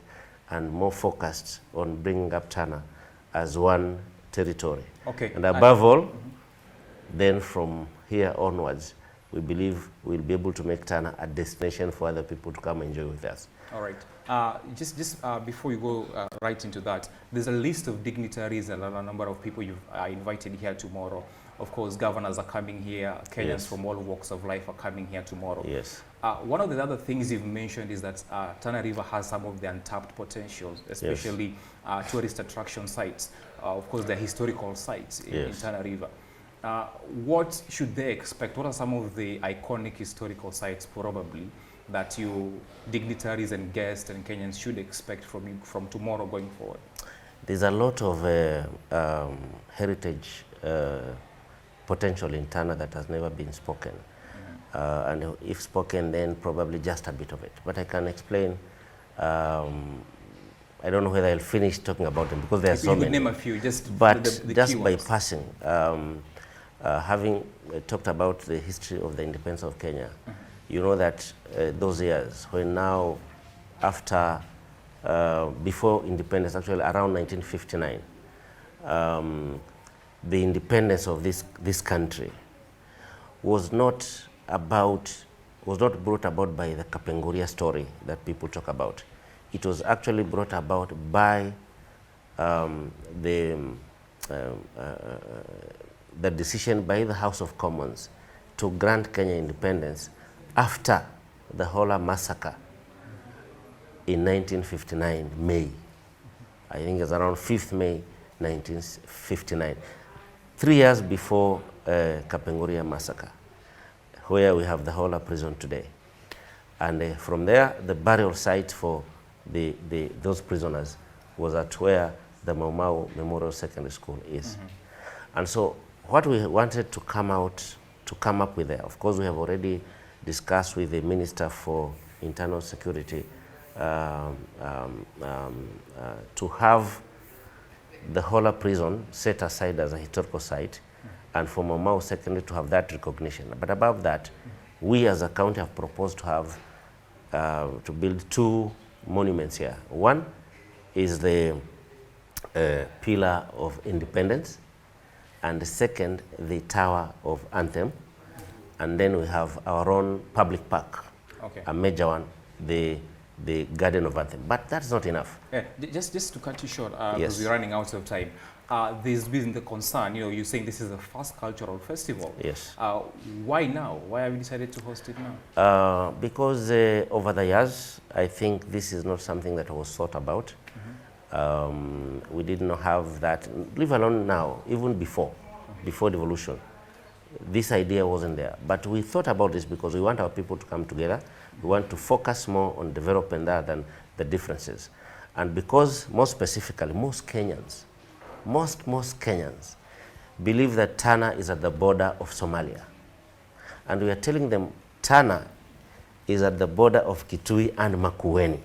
and more focused on bringing up Tana as one territory. Okay. And above all, then from here onwards, we believe we'll be able to make Tana a destination for other people to come enjoy with us. All right. Just before you go right into that, there's a list of dignitaries and a number of people you've invited here tomorrow. Of course, governors are coming here. Kenyans Yes. from all walks of life are coming here tomorrow. Yes. One of the other things you've mentioned is that Tana River has some of the untapped potentials, especially tourist attraction sites. Of course, the historical sites in Tana River. What should they expect? What are some of the iconic historical sites, probably, that you dignitaries and guests and Kenyans should expect from you from tomorrow going forward? There's a lot of heritage potential in Tana that has never been spoken. And if spoken, then probably just a bit of it. But I can explain. I don't know whether I'll finish talking about them because there are so many. Name a few, just but the just by keywords. passing, having talked about the history of the independence of Kenya, you know that those years when now, after, before independence, actually around 1959, the independence of this country was not brought about by the Kapenguria story that people talk about. It was actually brought about by the decision by the House of Commons to grant Kenya independence after the Hola massacre in 1959, May. I think it's around 5th May 1959, 3 years before Kapenguria massacre, where we have the Hola prison today. And from there, the burial site for those prisoners was at where the Mau Mau Memorial Secondary School is. And so what we wanted to come up with there, of course we have already discussed with the Minister for Internal Security to have the Hola prison set aside as a historical site, and for Mau Mau Secondary to have that recognition. But above that, we as a county have proposed to have to build 2 monuments here. One is the Pillar of Independence, and the second, the Tower of Anthem. And then we have our own public park, a major one, the Garden of Anthem. But that's not enough. Just to cut you short, because we're running out of time. There's been the concern, you're saying this is the first cultural festival. Yes. Why now? Why have you decided to host it now? Because over the years, I think this is not something that was thought about. We did not have that, leave alone now, even before devolution. This idea wasn't there. But we thought about this because we want our people to come together. We want to focus more on development rather than the differences. And because, more specifically, most Kenyans believe that Tana is at the border of Somalia. And we are telling them Tana is at the border of Kitui and Makueni.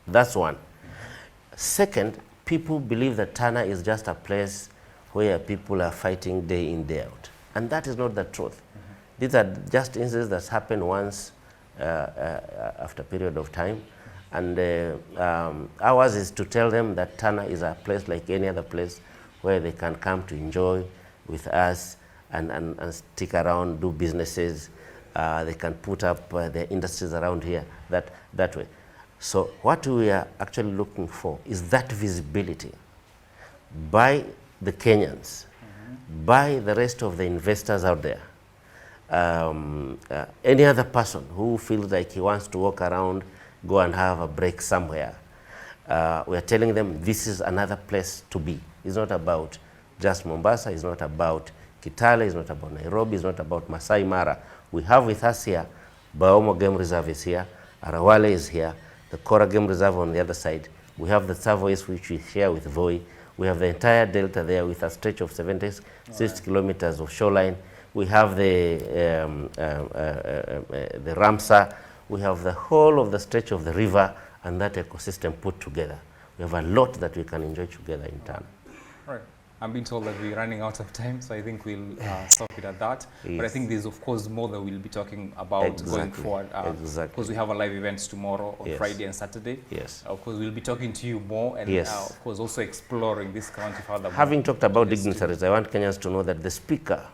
That's one. Second, people believe that Tana is just a place where people are fighting day in, day out. And that is not the truth. These are just incidents that happen once after a period of time. And ours is to tell them that Tana is a place like any other place where they can come to enjoy with us and stick around, do businesses. They can put up their industries around here that way. So what we are actually looking for is that visibility by the Kenyans, by the rest of the investors out there, any other person who feels like he wants to walk around, go and have a break somewhere. We are telling them this is another place to be. It's not about just Mombasa, it's not about Kitale, it's not about Nairobi, it's not about Masai Mara. We have with us here, Baomo Game Reserve is here, Arawale is here, the Kora Game Reserve on the other side. We have the Savoys, which we share with Voi. We have the entire delta there with a stretch of 76 kilometers of shoreline. We have the Ramsar. We have the whole of the stretch of the river and that ecosystem put together. We have a lot that we can enjoy together in Tana. All right. I'm being told that we're running out of time, so I think we'll stop it at that. Yes. But I think there's, of course, more that we'll be talking about going forward. Because we have a live events tomorrow on Friday and Saturday. Yes. Of course, we'll be talking to you more and, of course, also exploring this county further. Having talked about dignitaries, I want Kenyans to know that the Speaker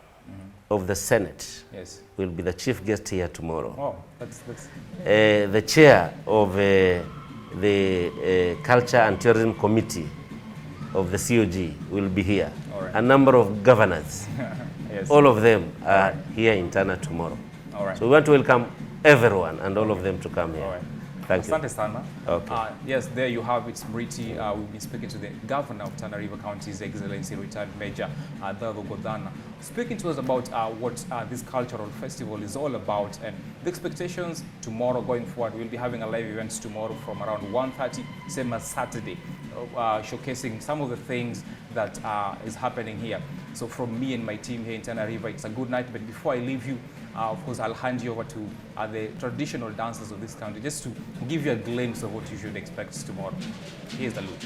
of the Senate Yes. will be the chief guest here tomorrow. Oh, that's The chair of the Culture and Tourism Committee of the COG will be here. All right. A number of governors, Yes. all of them are here in Tana tomorrow. All right. So we want to welcome everyone and all of them to come here. All right. Thank you. Asante sana. Okay. Yes, there you have it, Smriti. We've been speaking to the governor of Tana River County, His Excellency retired Major Adavo Godana, speaking to us about what this cultural festival is all about and the expectations tomorrow going forward. We'll be having a live event tomorrow from around 1:30, same as Saturday, showcasing some of the things that is happening here. So from me and my team here in Tana River, it's a good night. But before I leave you, of course, I'll hand you over to the traditional dancers of this country, just to give you a glimpse of what you should expect tomorrow. Here's the look.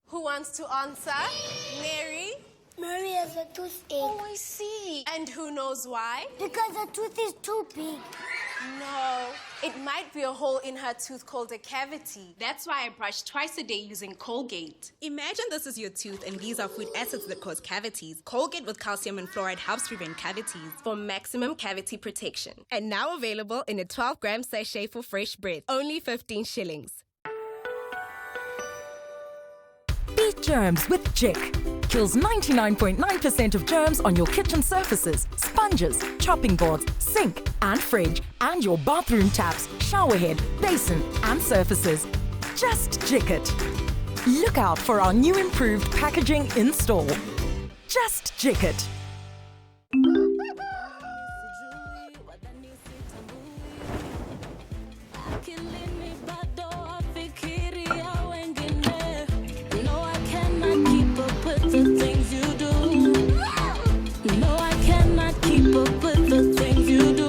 Who wants to answer? Mary? Mary has a toothache. Oh, I see. And who knows why? Because her tooth is too big. No, it might be a hole in her tooth called a cavity. That's why I brush twice a day using Colgate. Imagine this is your tooth and these are food acids that cause cavities. Colgate with calcium and fluoride helps prevent cavities For maximum cavity protection. and now available in a 12-gram sachet for fresh breath. Only 15 shillings. Beat germs with Jick. Kills 99.9% of germs on your kitchen surfaces, sponges, chopping boards, sink and fridge, and your bathroom taps, shower head, basin, and surfaces. Just Jick it. Look out for our new improved packaging in store. Just Jick it. The things you do. No, I cannot keep up with the things you do.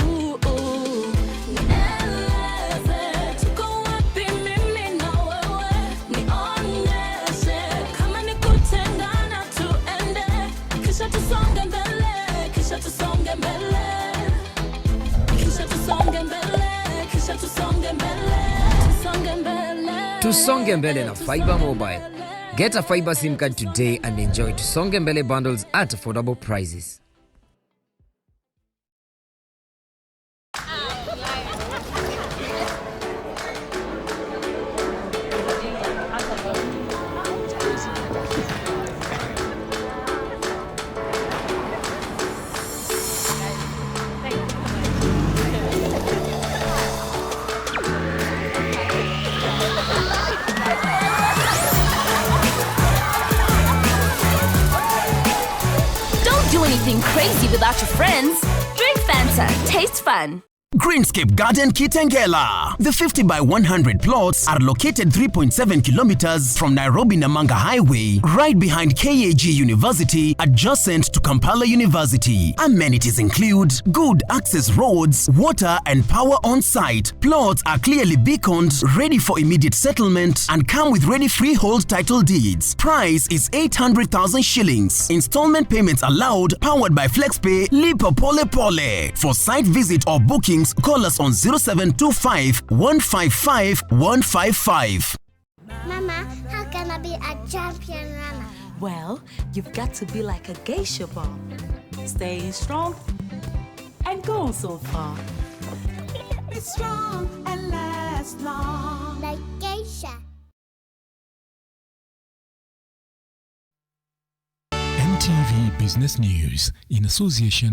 Nieleze, tuko wapi mimi na wewe? Nionyeshe kama ni kutengana tuende, kisha tusonge mbele, kisha tusonge mbele, kisha tusonge mbele, kisha tusonge mbele, tusonge mbele. Tusonge mbele na Fiber Mobile. Get a fiber SIM card today and enjoy Tusonge Mbele bundles at affordable prices. Do anything crazy without your friends. Drink Fanta. Taste fun. Greenscape Garden Kitengela. The 50 by 100 plots are located 3.7 kilometers from Nairobi Namanga Highway, right behind KAG University, adjacent to Kampala University. Amenities include good access roads, water and power on site. Plots are clearly beaconed, ready for immediate settlement, and come with ready freehold title deeds. Price is 800,000 shillings. Installment payments allowed, powered by FlexPay, Lipa Pole Pole. For site visit or booking, call us on 0725 155 155. Mama, how can I be a champion runner? Well, you've got to be like a geisha bomb. Staying strong and going so far. be strong and last long. Like geisha. NTV Business News in association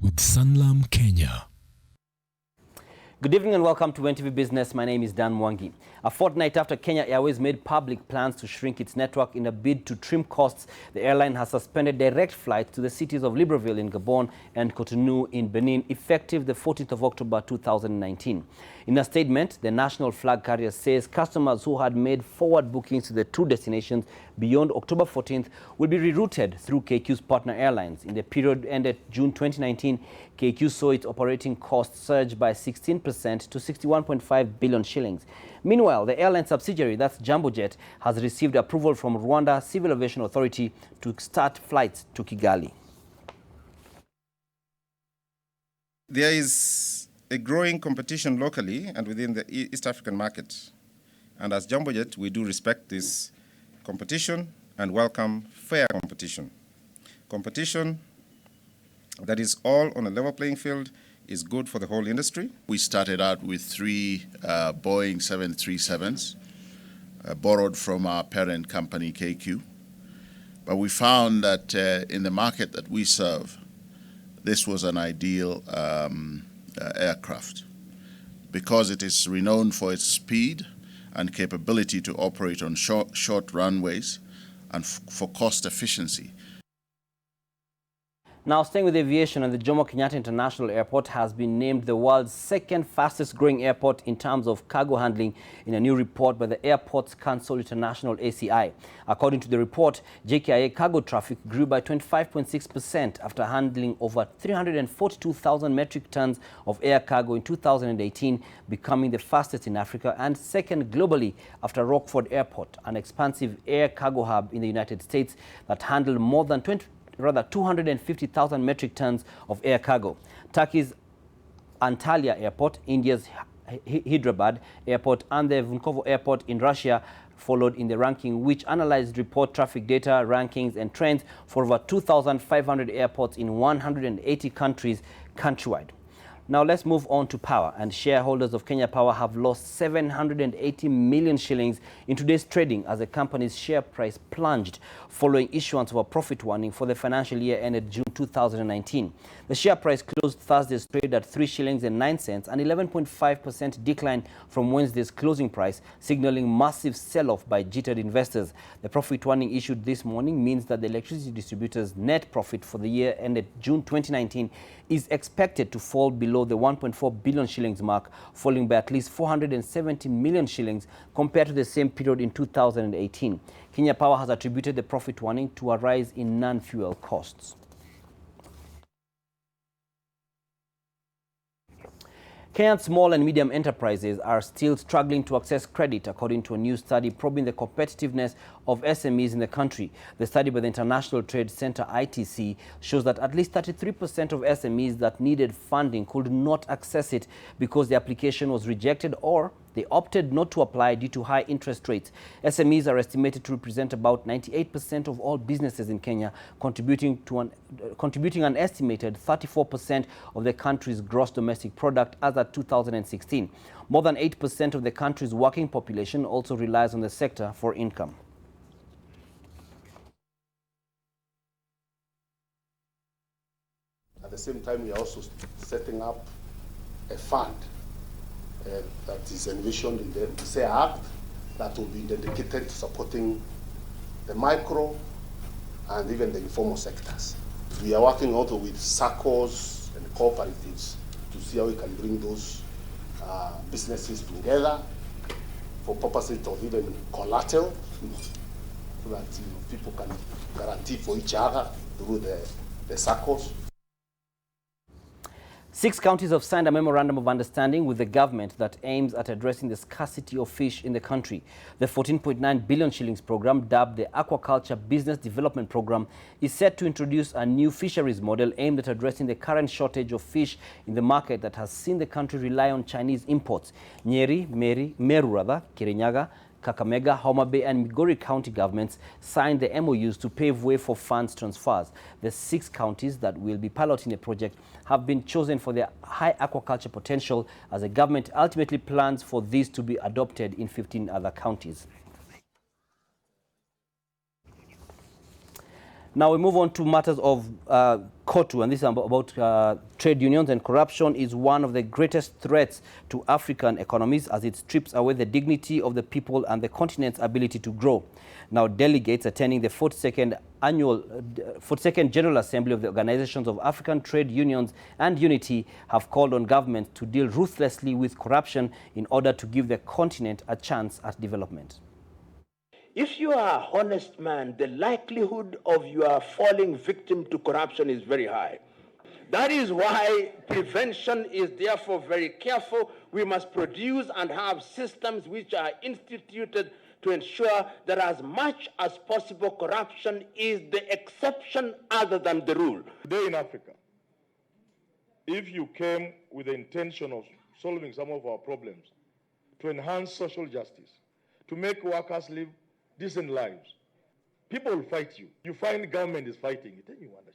with Sanlam Kenya. Good evening and welcome to NTV Business. My name is Dan Mwangi. A fortnight after Kenya Airways made public plans to shrink its network in a bid to trim costs, the airline has suspended direct flights to the cities of Libreville in Gabon and Cotonou in Benin, effective the 14th of October 2019. In a statement, the national flag carrier says customers who had made forward bookings to the two destinations beyond October 14th will be rerouted through KQ's partner airlines. In the period ended June 2019, KQ saw its operating costs surge by 16% to 61.5 billion shillings. Meanwhile, the airline subsidiary, that's Jambojet, has received approval from Rwanda Civil Aviation Authority to start flights to Kigali. There is a growing competition locally and within the East African market. And as Jambojet, we do respect this competition and welcome fair competition. Competition that is all on a level playing field is good for the whole industry. We started out with 3 Boeing 737s, borrowed from our parent company, KQ. But we found that in the market that we serve, this was an ideal aircraft because it is renowned for its speed and capability to operate on short runways and for cost efficiency. Now, staying with aviation, and the Jomo Kenyatta International Airport has been named the world's second fastest growing airport in terms of cargo handling in a new report by the Airports Council International ACI. According to the report, JKIA cargo traffic grew by 25.6% after handling over 342,000 metric tons of air cargo in 2018, becoming the fastest in Africa and second globally after Rockford Airport, an expansive air cargo hub in the United States that handled more than 250,000 metric tons of air cargo. Turkey's Antalya Airport, India's Hyderabad Airport, and the Vnukovo Airport in Russia followed in the ranking, which analyzed report traffic data, rankings, and trends for over 2,500 airports in 180 countries countrywide. Now let's move on to power, and shareholders of Kenya Power have lost 780 million shillings in today's trading as the company's share price plunged following issuance of a profit warning for the financial year ended June 2019. The share price closed Thursday's trade at 3 shillings and 9 cents, an 11.5% decline from Wednesday's closing price, signaling massive sell-off by jittered investors. The profit warning issued this morning means that the electricity distributor's net profit for the year ended June 2019 is expected to fall below the 1.4 billion shillings mark, falling by at least 470 million shillings compared to the same period in 2018. Kenya Power has attributed the profit warning to a rise in non-fuel costs. Kenya's small and medium enterprises are still struggling to access credit, according to a new study probing the competitiveness of SMEs in the country. The study by the International Trade Center, ITC, shows that at least 33% of SMEs that needed funding could not access it because the application was rejected or they opted not to apply due to high interest rates. SMEs are estimated to represent about 98% of all businesses in Kenya, contributing an estimated 34% of the country's gross domestic product as at 2016. More than 8% of the country's working population also relies on the sector for income. At the same time, we are also setting up a fund that is envisioned in the SARE Act that will be dedicated to supporting the micro and even the informal sectors. We are working also with SACCOs and cooperatives to see how we can bring those businesses together for purposes of even collateral, so that people can guarantee for each other through the SACCOs. 6 counties have signed a memorandum of understanding with the government that aims at addressing the scarcity of fish in the country. The 14.9 billion shillings program, dubbed the Aquaculture Business Development Program, is set to introduce a new fisheries model aimed at addressing the current shortage of fish in the market that has seen the country rely on Chinese imports. Nyeri, Meru, Kirinyaga, Kakamega, Homa Bay and Migori county governments signed the MOUs to pave way for funds transfers. The 6 counties that will be piloting the project have been chosen for their high aquaculture potential, as the government ultimately plans for this to be adopted in 15 other counties. Now we move on to matters of KOTU, and this is about trade unions, and corruption is one of the greatest threats to African economies as it strips away the dignity of the people and the continent's ability to grow. Now delegates attending the 42nd General Assembly of the Organizations of African Trade Unions and Unity have called on governments to deal ruthlessly with corruption in order to give the continent a chance at development. If you are a honest man, the likelihood of your falling victim to corruption is very high. That is why prevention is therefore very careful. We must produce and have systems which are instituted to ensure that as much as possible corruption is the exception other than the rule. Today in Africa, if you came with the intention of solving some of our problems, to enhance social justice, to make workers live decent lives, people will fight you. You find government is fighting it, then you wonder.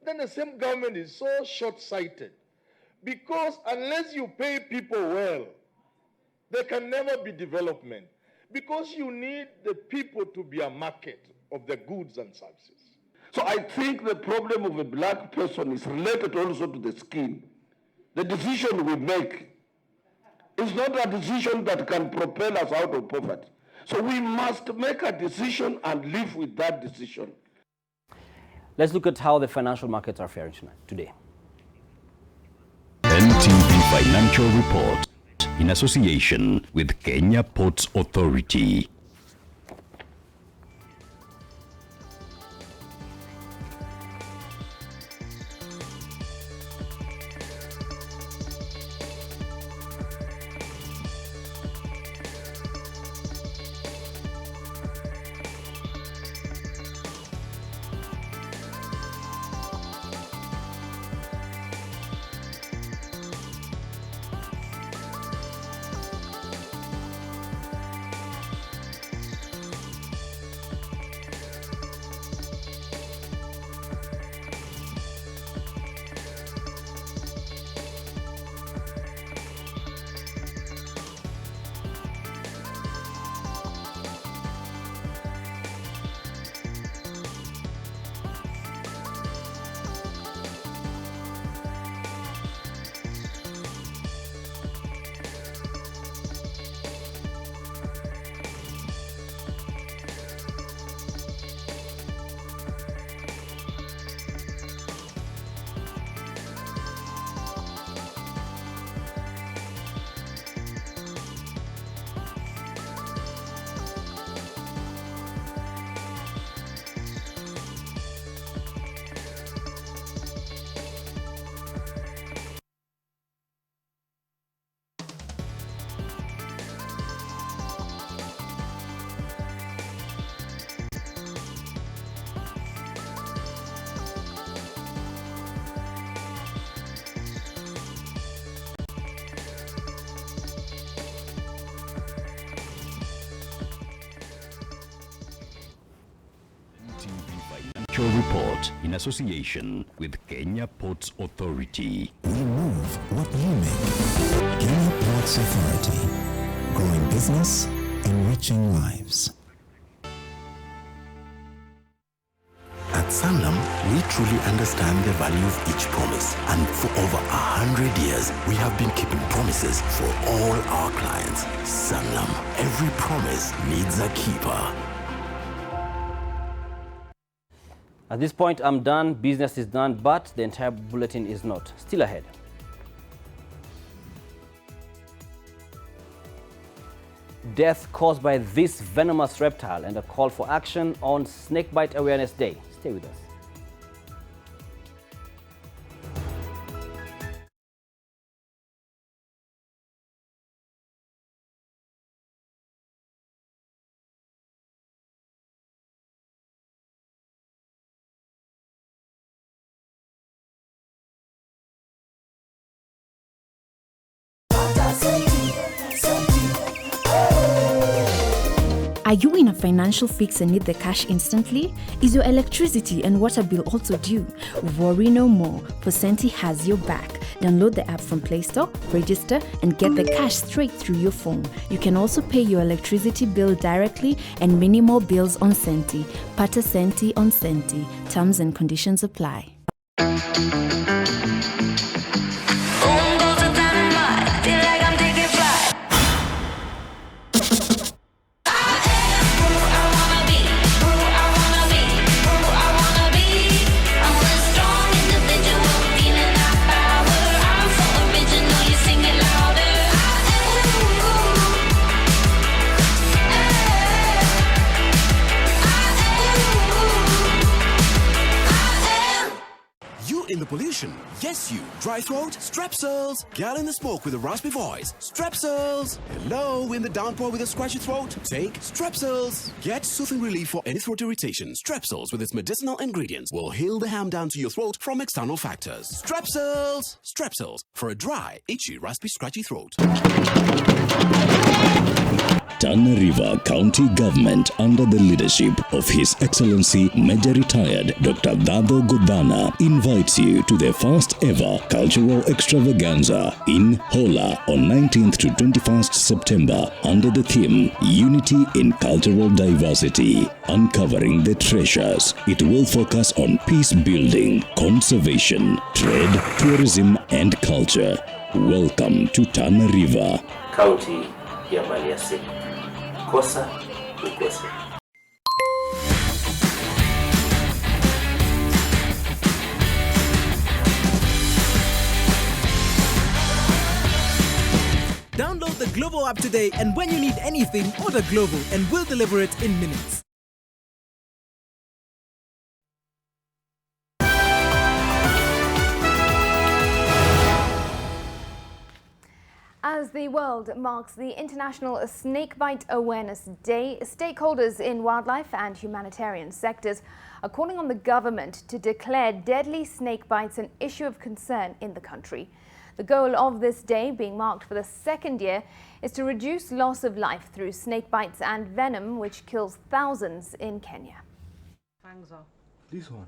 Then the same government is so short-sighted, because unless you pay people well, there can never be development, because you need the people to be a market of the goods and services. So I think the problem of a black person is related also to the skin. The decision we make is not a decision that can propel us out of poverty. So we must make a decision and live with that decision. Let's look at how the financial markets are faring today. NTV Financial Report in association with Kenya Ports Authority. Report in association with Kenya Ports Authority. We move what you make. Kenya Ports Authority. Growing business, enriching lives. At Sanlam, we truly understand the value of each promise. And for over 100 years, we have been keeping promises for all our clients. Sanlam, every promise needs a keeper. At this point, I'm done. Business is done, but the entire bulletin is not. Still ahead. Death caused by this venomous reptile and a call for action on Snakebite Awareness Day. Stay with us. Are you in a financial fix and need the cash instantly? Is your electricity and water bill also due? Worry no more, for Senti has your back. Download the app from Play Store, register, and get the cash straight through your phone. You can also pay your electricity bill directly and many more bills on Senti. Pata Senti on Senti. Terms and conditions apply. In the pollution, yes you, dry throat, Strepsils. Gal in the smoke with a raspy voice, Strepsils. Hello, in the downpour with a scratchy throat, take Strepsils. Get soothing relief for any throat irritation. Strepsils with its medicinal ingredients will heal the harm down to your throat from external factors. Strepsils. Strepsils for a dry, itchy, raspy, scratchy throat. Tana River County Government, under the leadership of His Excellency Major Retired Dr. Dado Godana, invites you to the first ever cultural extravaganza in Hola on 19th to 21st September under the theme Unity in Cultural Diversity, Uncovering the Treasures. It will focus on peace building, conservation, trade, tourism and culture. Welcome to Tana River. County ya Maliasili. Kosa ukose. Download the Glovo app today, and when you need anything, order Glovo and we'll deliver it in minutes. As the world marks the International Snakebite Awareness Day, stakeholders in wildlife and humanitarian sectors are calling on the government to declare deadly snake bites an issue of concern in the country. The goal of this day, being marked for the second year, is to reduce loss of life through snake bites and venom, which kills thousands in Kenya. This one.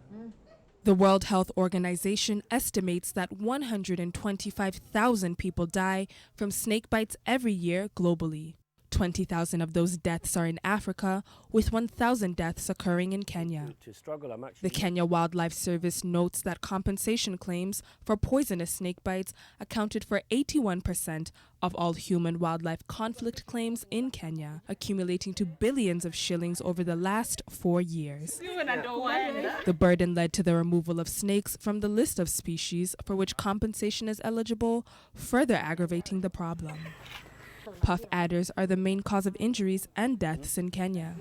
The World Health Organization estimates that 125,000 people die from snake bites every year globally. 20,000 of those deaths are in Africa, with 1,000 deaths occurring in Kenya. The Kenya Wildlife Service notes that compensation claims for poisonous snake bites accounted for 81% of all human-wildlife conflict claims in Kenya, accumulating to billions of shillings over the last 4 years. The burden led to the removal of snakes from the list of species for which compensation is eligible, further aggravating the problem. Puff adders are the main cause of injuries and deaths in Kenya.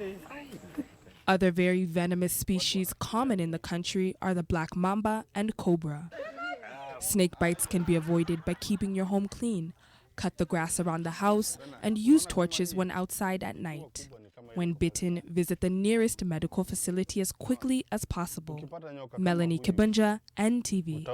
Other very venomous species common in the country are the black mamba and cobra. Snake bites can be avoided by keeping your home clean, cut the grass around the house, and use torches when outside at night. When bitten, visit the nearest medical facility as quickly as possible. Melanie Kibunja, NTV.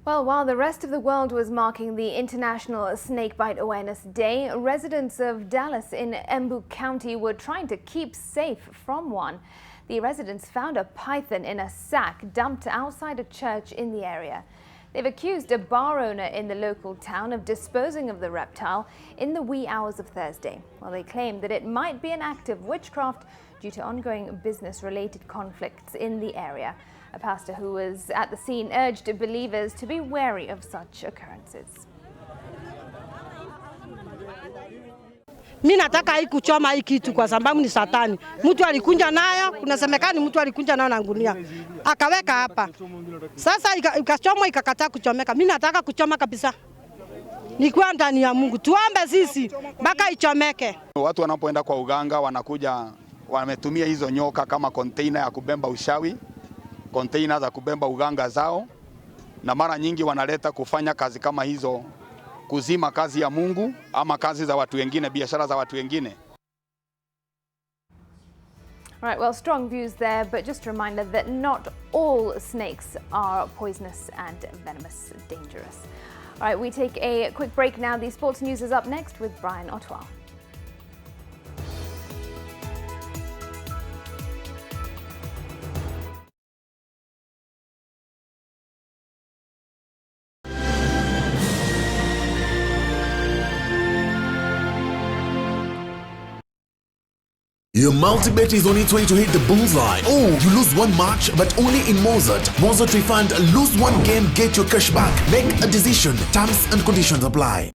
Well, while the rest of the world was marking the International Snakebite Awareness Day, residents of Dallas in Embu County were trying to keep safe from one. The residents found a python in a sack dumped outside a church in the area. They've accused a bar owner in the local town of disposing of the reptile in the wee hours of Thursday. Well, they claim that it might be an act of witchcraft due to ongoing business-related conflicts in the area. A pastor who was at the scene urged believers to be wary of such occurrences. Mimi nataka hii kuchoma hii kitu kwa sababu ni satani. Mtu alikunja nayo, kunasemekana mtu alikunja nayo na ngunia. Akaweka hapa. Sasa ikachomwa ikakataa kuchomeka. Mimi nataka kuchoma kabisa. Ni kwa ndani ya Mungu. Tuombe sisi mpaka ichomeke. Watu wanapoenda kwa uganga wanakuja wametumia hizo nyoka kama container ya kubemba ushawi, container za kubemba uganga zao, na mara nyingi wanaleta kufanya kazi kama hizo, kuzima kazi ya Mungu ama kazi za watu wengine, biashara za watu wengine. Right, well, strong views there, but just a reminder that not all snakes are poisonous and venomous, dangerous. All right, we take a quick break now. The sports news is up next with Brian Otwell. Your multi-bet is on its way to hit the bullseye. Oh, you lose one match, but only in Mozart. Mozart Refund, lose one game, get your cash back. Make a decision. Terms and conditions apply.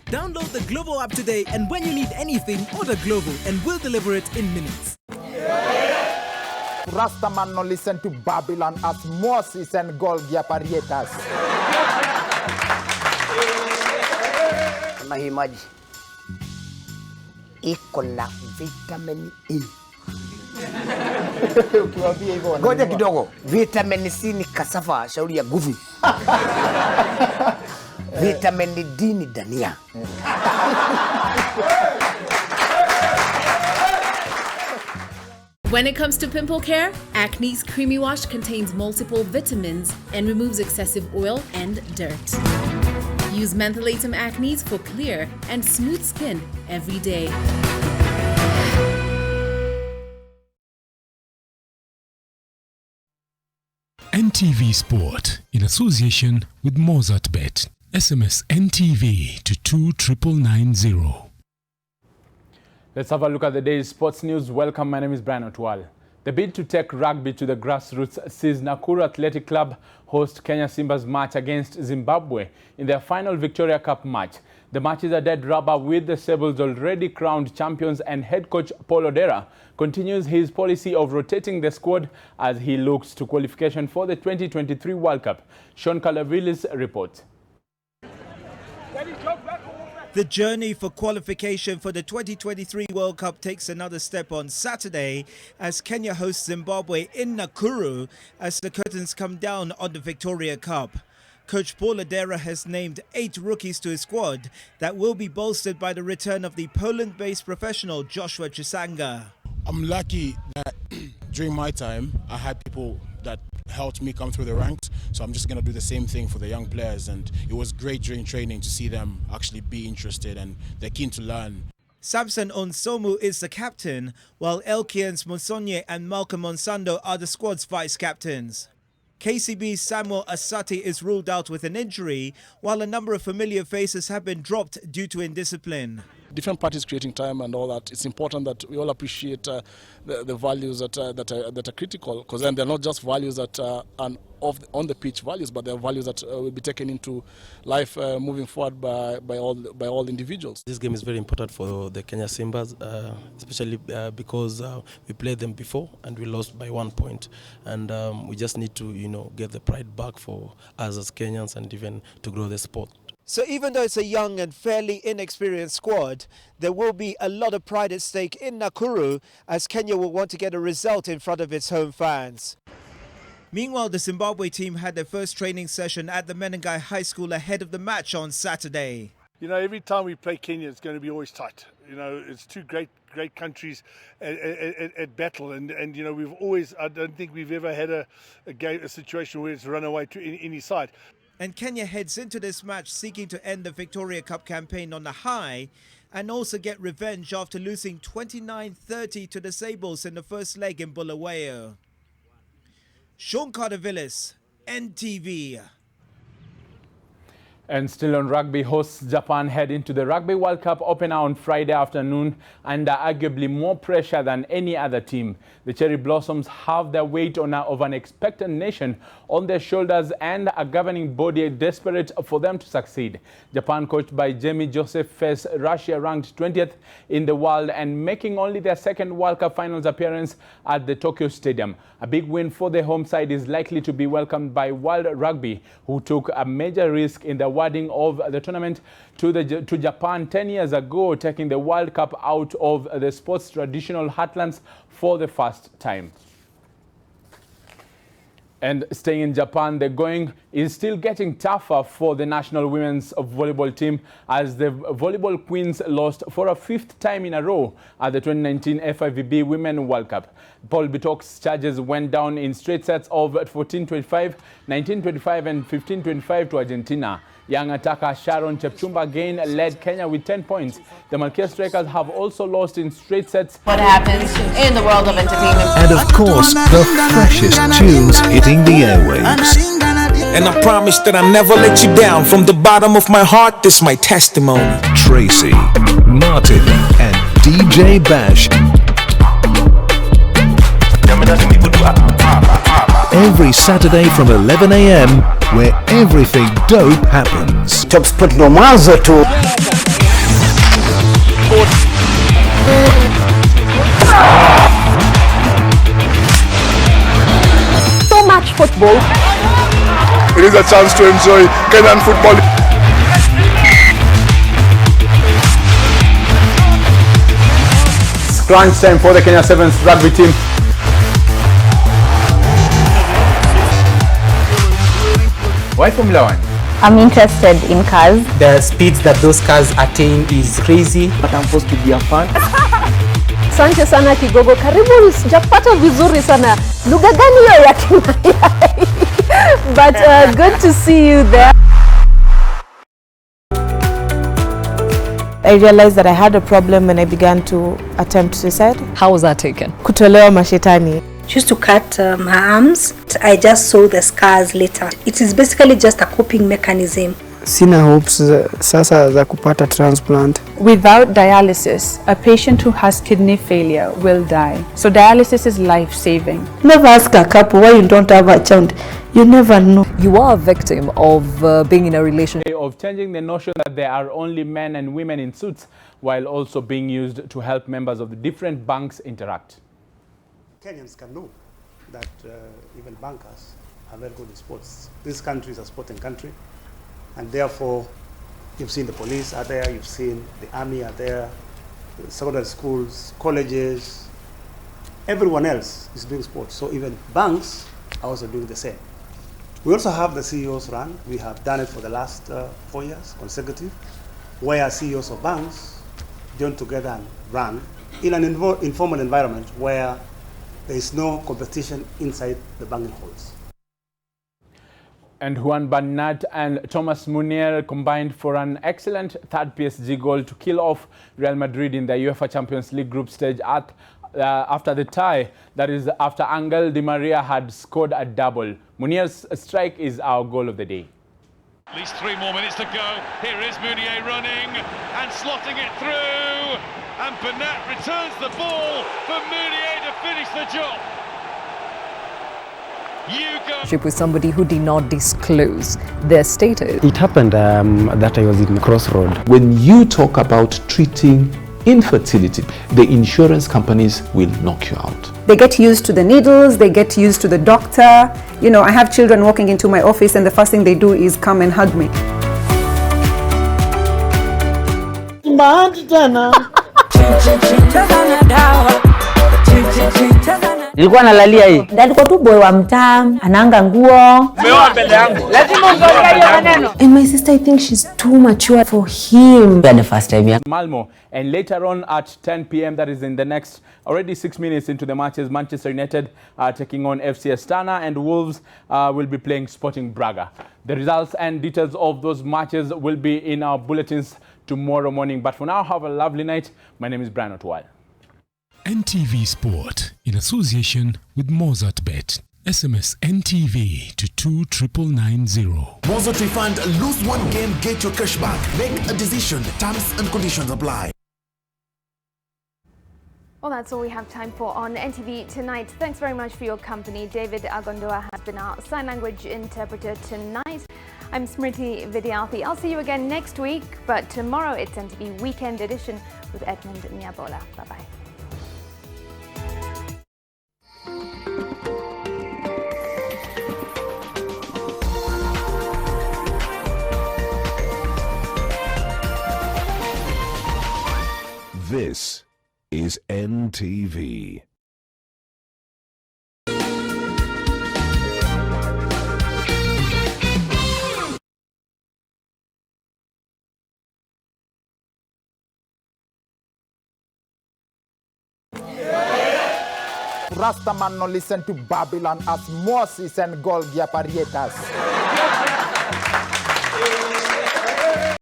Download the Glovo app today, and when you need anything, order Glovo and we'll deliver it in minutes. Rastaman no listen to Babylon as Moses and Golgi apparatus. Mahimaji iko na vitamin E. Ukiwaambia hivyo ngoja kidogo, vitamin C ni cassava, shauri ya nguvu. Vitamin D ni dania. When it comes to pimple care, Acne's Creamy Wash contains multiple vitamins and removes excessive oil and dirt. Use Mentholatum Acne's for clear and smooth skin every day. NTV Sport in association with Mozart Bet. SMS NTV to 29990. Let's have a look at the day's sports news. Welcome, my name is Brian Otwal. The bid to take rugby to the grassroots sees Nakuru Athletic Club host Kenya Simba's match against Zimbabwe in their final Victoria Cup match. The match is a dead rubber with the Sables already crowned champions, and head coach Paul Odera continues his policy of rotating the squad as he looks to qualification for the 2023 World Cup. Sean Calavillis reports. The journey for qualification for the 2023 World Cup takes another step on Saturday as Kenya hosts Zimbabwe in Nakuru as the curtains come down on the Victoria Cup. Coach Paul Odera has named 8 rookies to his squad that will be bolstered by the return of the Poland-based professional Joshua Chisanga. I'm lucky that during my time, I had people that helped me come through the ranks, so I'm just going to do the same thing for the young players, and it was great during training to see them actually be interested and they're keen to learn. Samson Onsomu is the captain, while Elkians Monsonye and Malcolm Monsando are the squad's vice-captains. KCB's Samuel Asati is ruled out with an injury, while a number of familiar faces have been dropped due to indiscipline. Different parties creating time and all that. It's important that we all appreciate the values that are critical, because then they're not just values that are on the pitch values, but they're values that will be taken into life moving forward by all individuals. This game is very important for the Kenya Simbas, especially because we played them before and we lost by 1 point, and we just need to get the pride back for us as Kenyans and even to grow the sport. So even though it's a young and fairly inexperienced squad, there will be a lot of pride at stake in Nakuru as Kenya will want to get a result in front of its home fans. Meanwhile, the Zimbabwe team had their first training session at the Menengai High School ahead of the match on Saturday. Every time we play Kenya, it's going to be always tight. It's two great countries at battle, and we've always, I don't think we've ever had a situation where it's run away to any side. And Kenya heads into this match seeking to end the Victoria Cup campaign on a high and also get revenge after losing 29-30 to the Sables in the first leg in Bulawayo. Sean Carter-Villis, NTV. And still on rugby, hosts Japan head into the Rugby World Cup opener on Friday afternoon under arguably more pressure than any other team. The Cherry Blossoms have their weight of an expectant nation on their shoulders and a governing body desperate for them to succeed. Japan, coached by Jamie Joseph, faced Russia ranked 20th in the world and making only their second World Cup finals appearance at the Tokyo Stadium. A big win for the home side is likely to be welcomed by World Rugby, who took a major risk in the awarding of the tournament to Japan 10 years ago, taking the World Cup out of the sport's traditional heartlands for the first time. And staying in Japan, the going is still getting tougher for the national women's volleyball team as the volleyball queens lost for a 5th time in a row at the 2019 FIVB Women World Cup. Paul Bitok's charges went down in straight sets of 14-25, 19-25 and 15-25 to Argentina. Young attacker Sharon Chepchumba again led Kenya with 10 points. The Malkia Strikers have also lost in straight sets. What happens in the world of entertainment. And of course, the freshest tunes hitting the airwaves. And I promise that I'll never let you down. From the bottom of my heart, this is my testimony. Tracy, Martin, and DJ Bash. Every Saturday from 11 a.m. where everything dope happens. Tob no mwanzo tu. So much football. It is a chance to enjoy Kenyan football. It's crunch time for the Kenya Sevens rugby team. Why Formula 1? I'm interested in cars. The speeds that those cars attain is crazy, but I'm supposed to be a fan. Asante sana Kigogo, karibu sijapata vizuri sana. Lugha gani hiyo ya Kimayai? But good to see you there. I realized that I had a problem when I began to attempt suicide. How was that taken? Kutolewa mashetani. She used to cut her arms. I just saw the scars later. It is basically just a coping mechanism. Sina hopes sasa za kupata transplant. Without dialysis, a patient who has kidney failure will die. So dialysis is life-saving. Never ask a couple why you don't have a child. You never know. You are a victim of being in a relationship. Of changing the notion that there are only men and women in suits, while also being used to help members of the different banks interact. Kenyans can know that even bankers are very good in sports. This country is a sporting country, and therefore you've seen the police are there, you've seen the army are there, secondary schools, colleges, everyone else is doing sports. So even banks are also doing the same. We also have the CEOs run. We have done it for the last 4 years consecutive, where CEOs of banks join together and run in an informal environment where there is no competition inside the banking halls. And Juan Bernat and Thomas Munier combined for an excellent third PSG goal to kill off Real Madrid in the UEFA Champions League group stage after the tie. That is after Angel Di Maria had scored a double. Munier's strike is our goal of the day. At least 3 more minutes to go. Here is Munier running and slotting it through. And Bernat returns the ball for Munier to finish the job. With somebody who did not disclose their status. It happened that I was in Crossroad. When you talk about treating infertility, the insurance companies will knock you out. They get used to the needles, they get used to the doctor. You know, I have children walking into my office and the first thing they do is come and hug me. Nilikuwa nalalia hii. Alikuwa tu boy wa mtaa, anaanga nguo. Umeoa mbele yangu. Lazima ungeongea hiyo maneno. And my sister, I think she's too mature for him. The first time. Malmo, and later on at 10 p.m. that is in the next already 6 minutes into the matches, Manchester United are taking on FC Astana and Wolves will be playing Sporting Braga. The results and details of those matches will be in our bulletins tomorrow morning. But for now, have a lovely night. My name is Brian Otwal. NTV Sport in association with MozartBet. SMS NTV to 29990. Mozart Refund, lose one game, get your cash back. Make a decision. Terms and conditions apply. Well, that's all we have time for on NTV tonight. Thanks very much for your company. David Agondoa has been our sign language interpreter tonight. I'm Smriti Vidyarthi. I'll see you again next week, but tomorrow it's NTV Weekend Edition with Edmund Nyabola. Bye-bye. This is NTV. Rastaman no listen to Babylon as Moses and Golgia Parietas.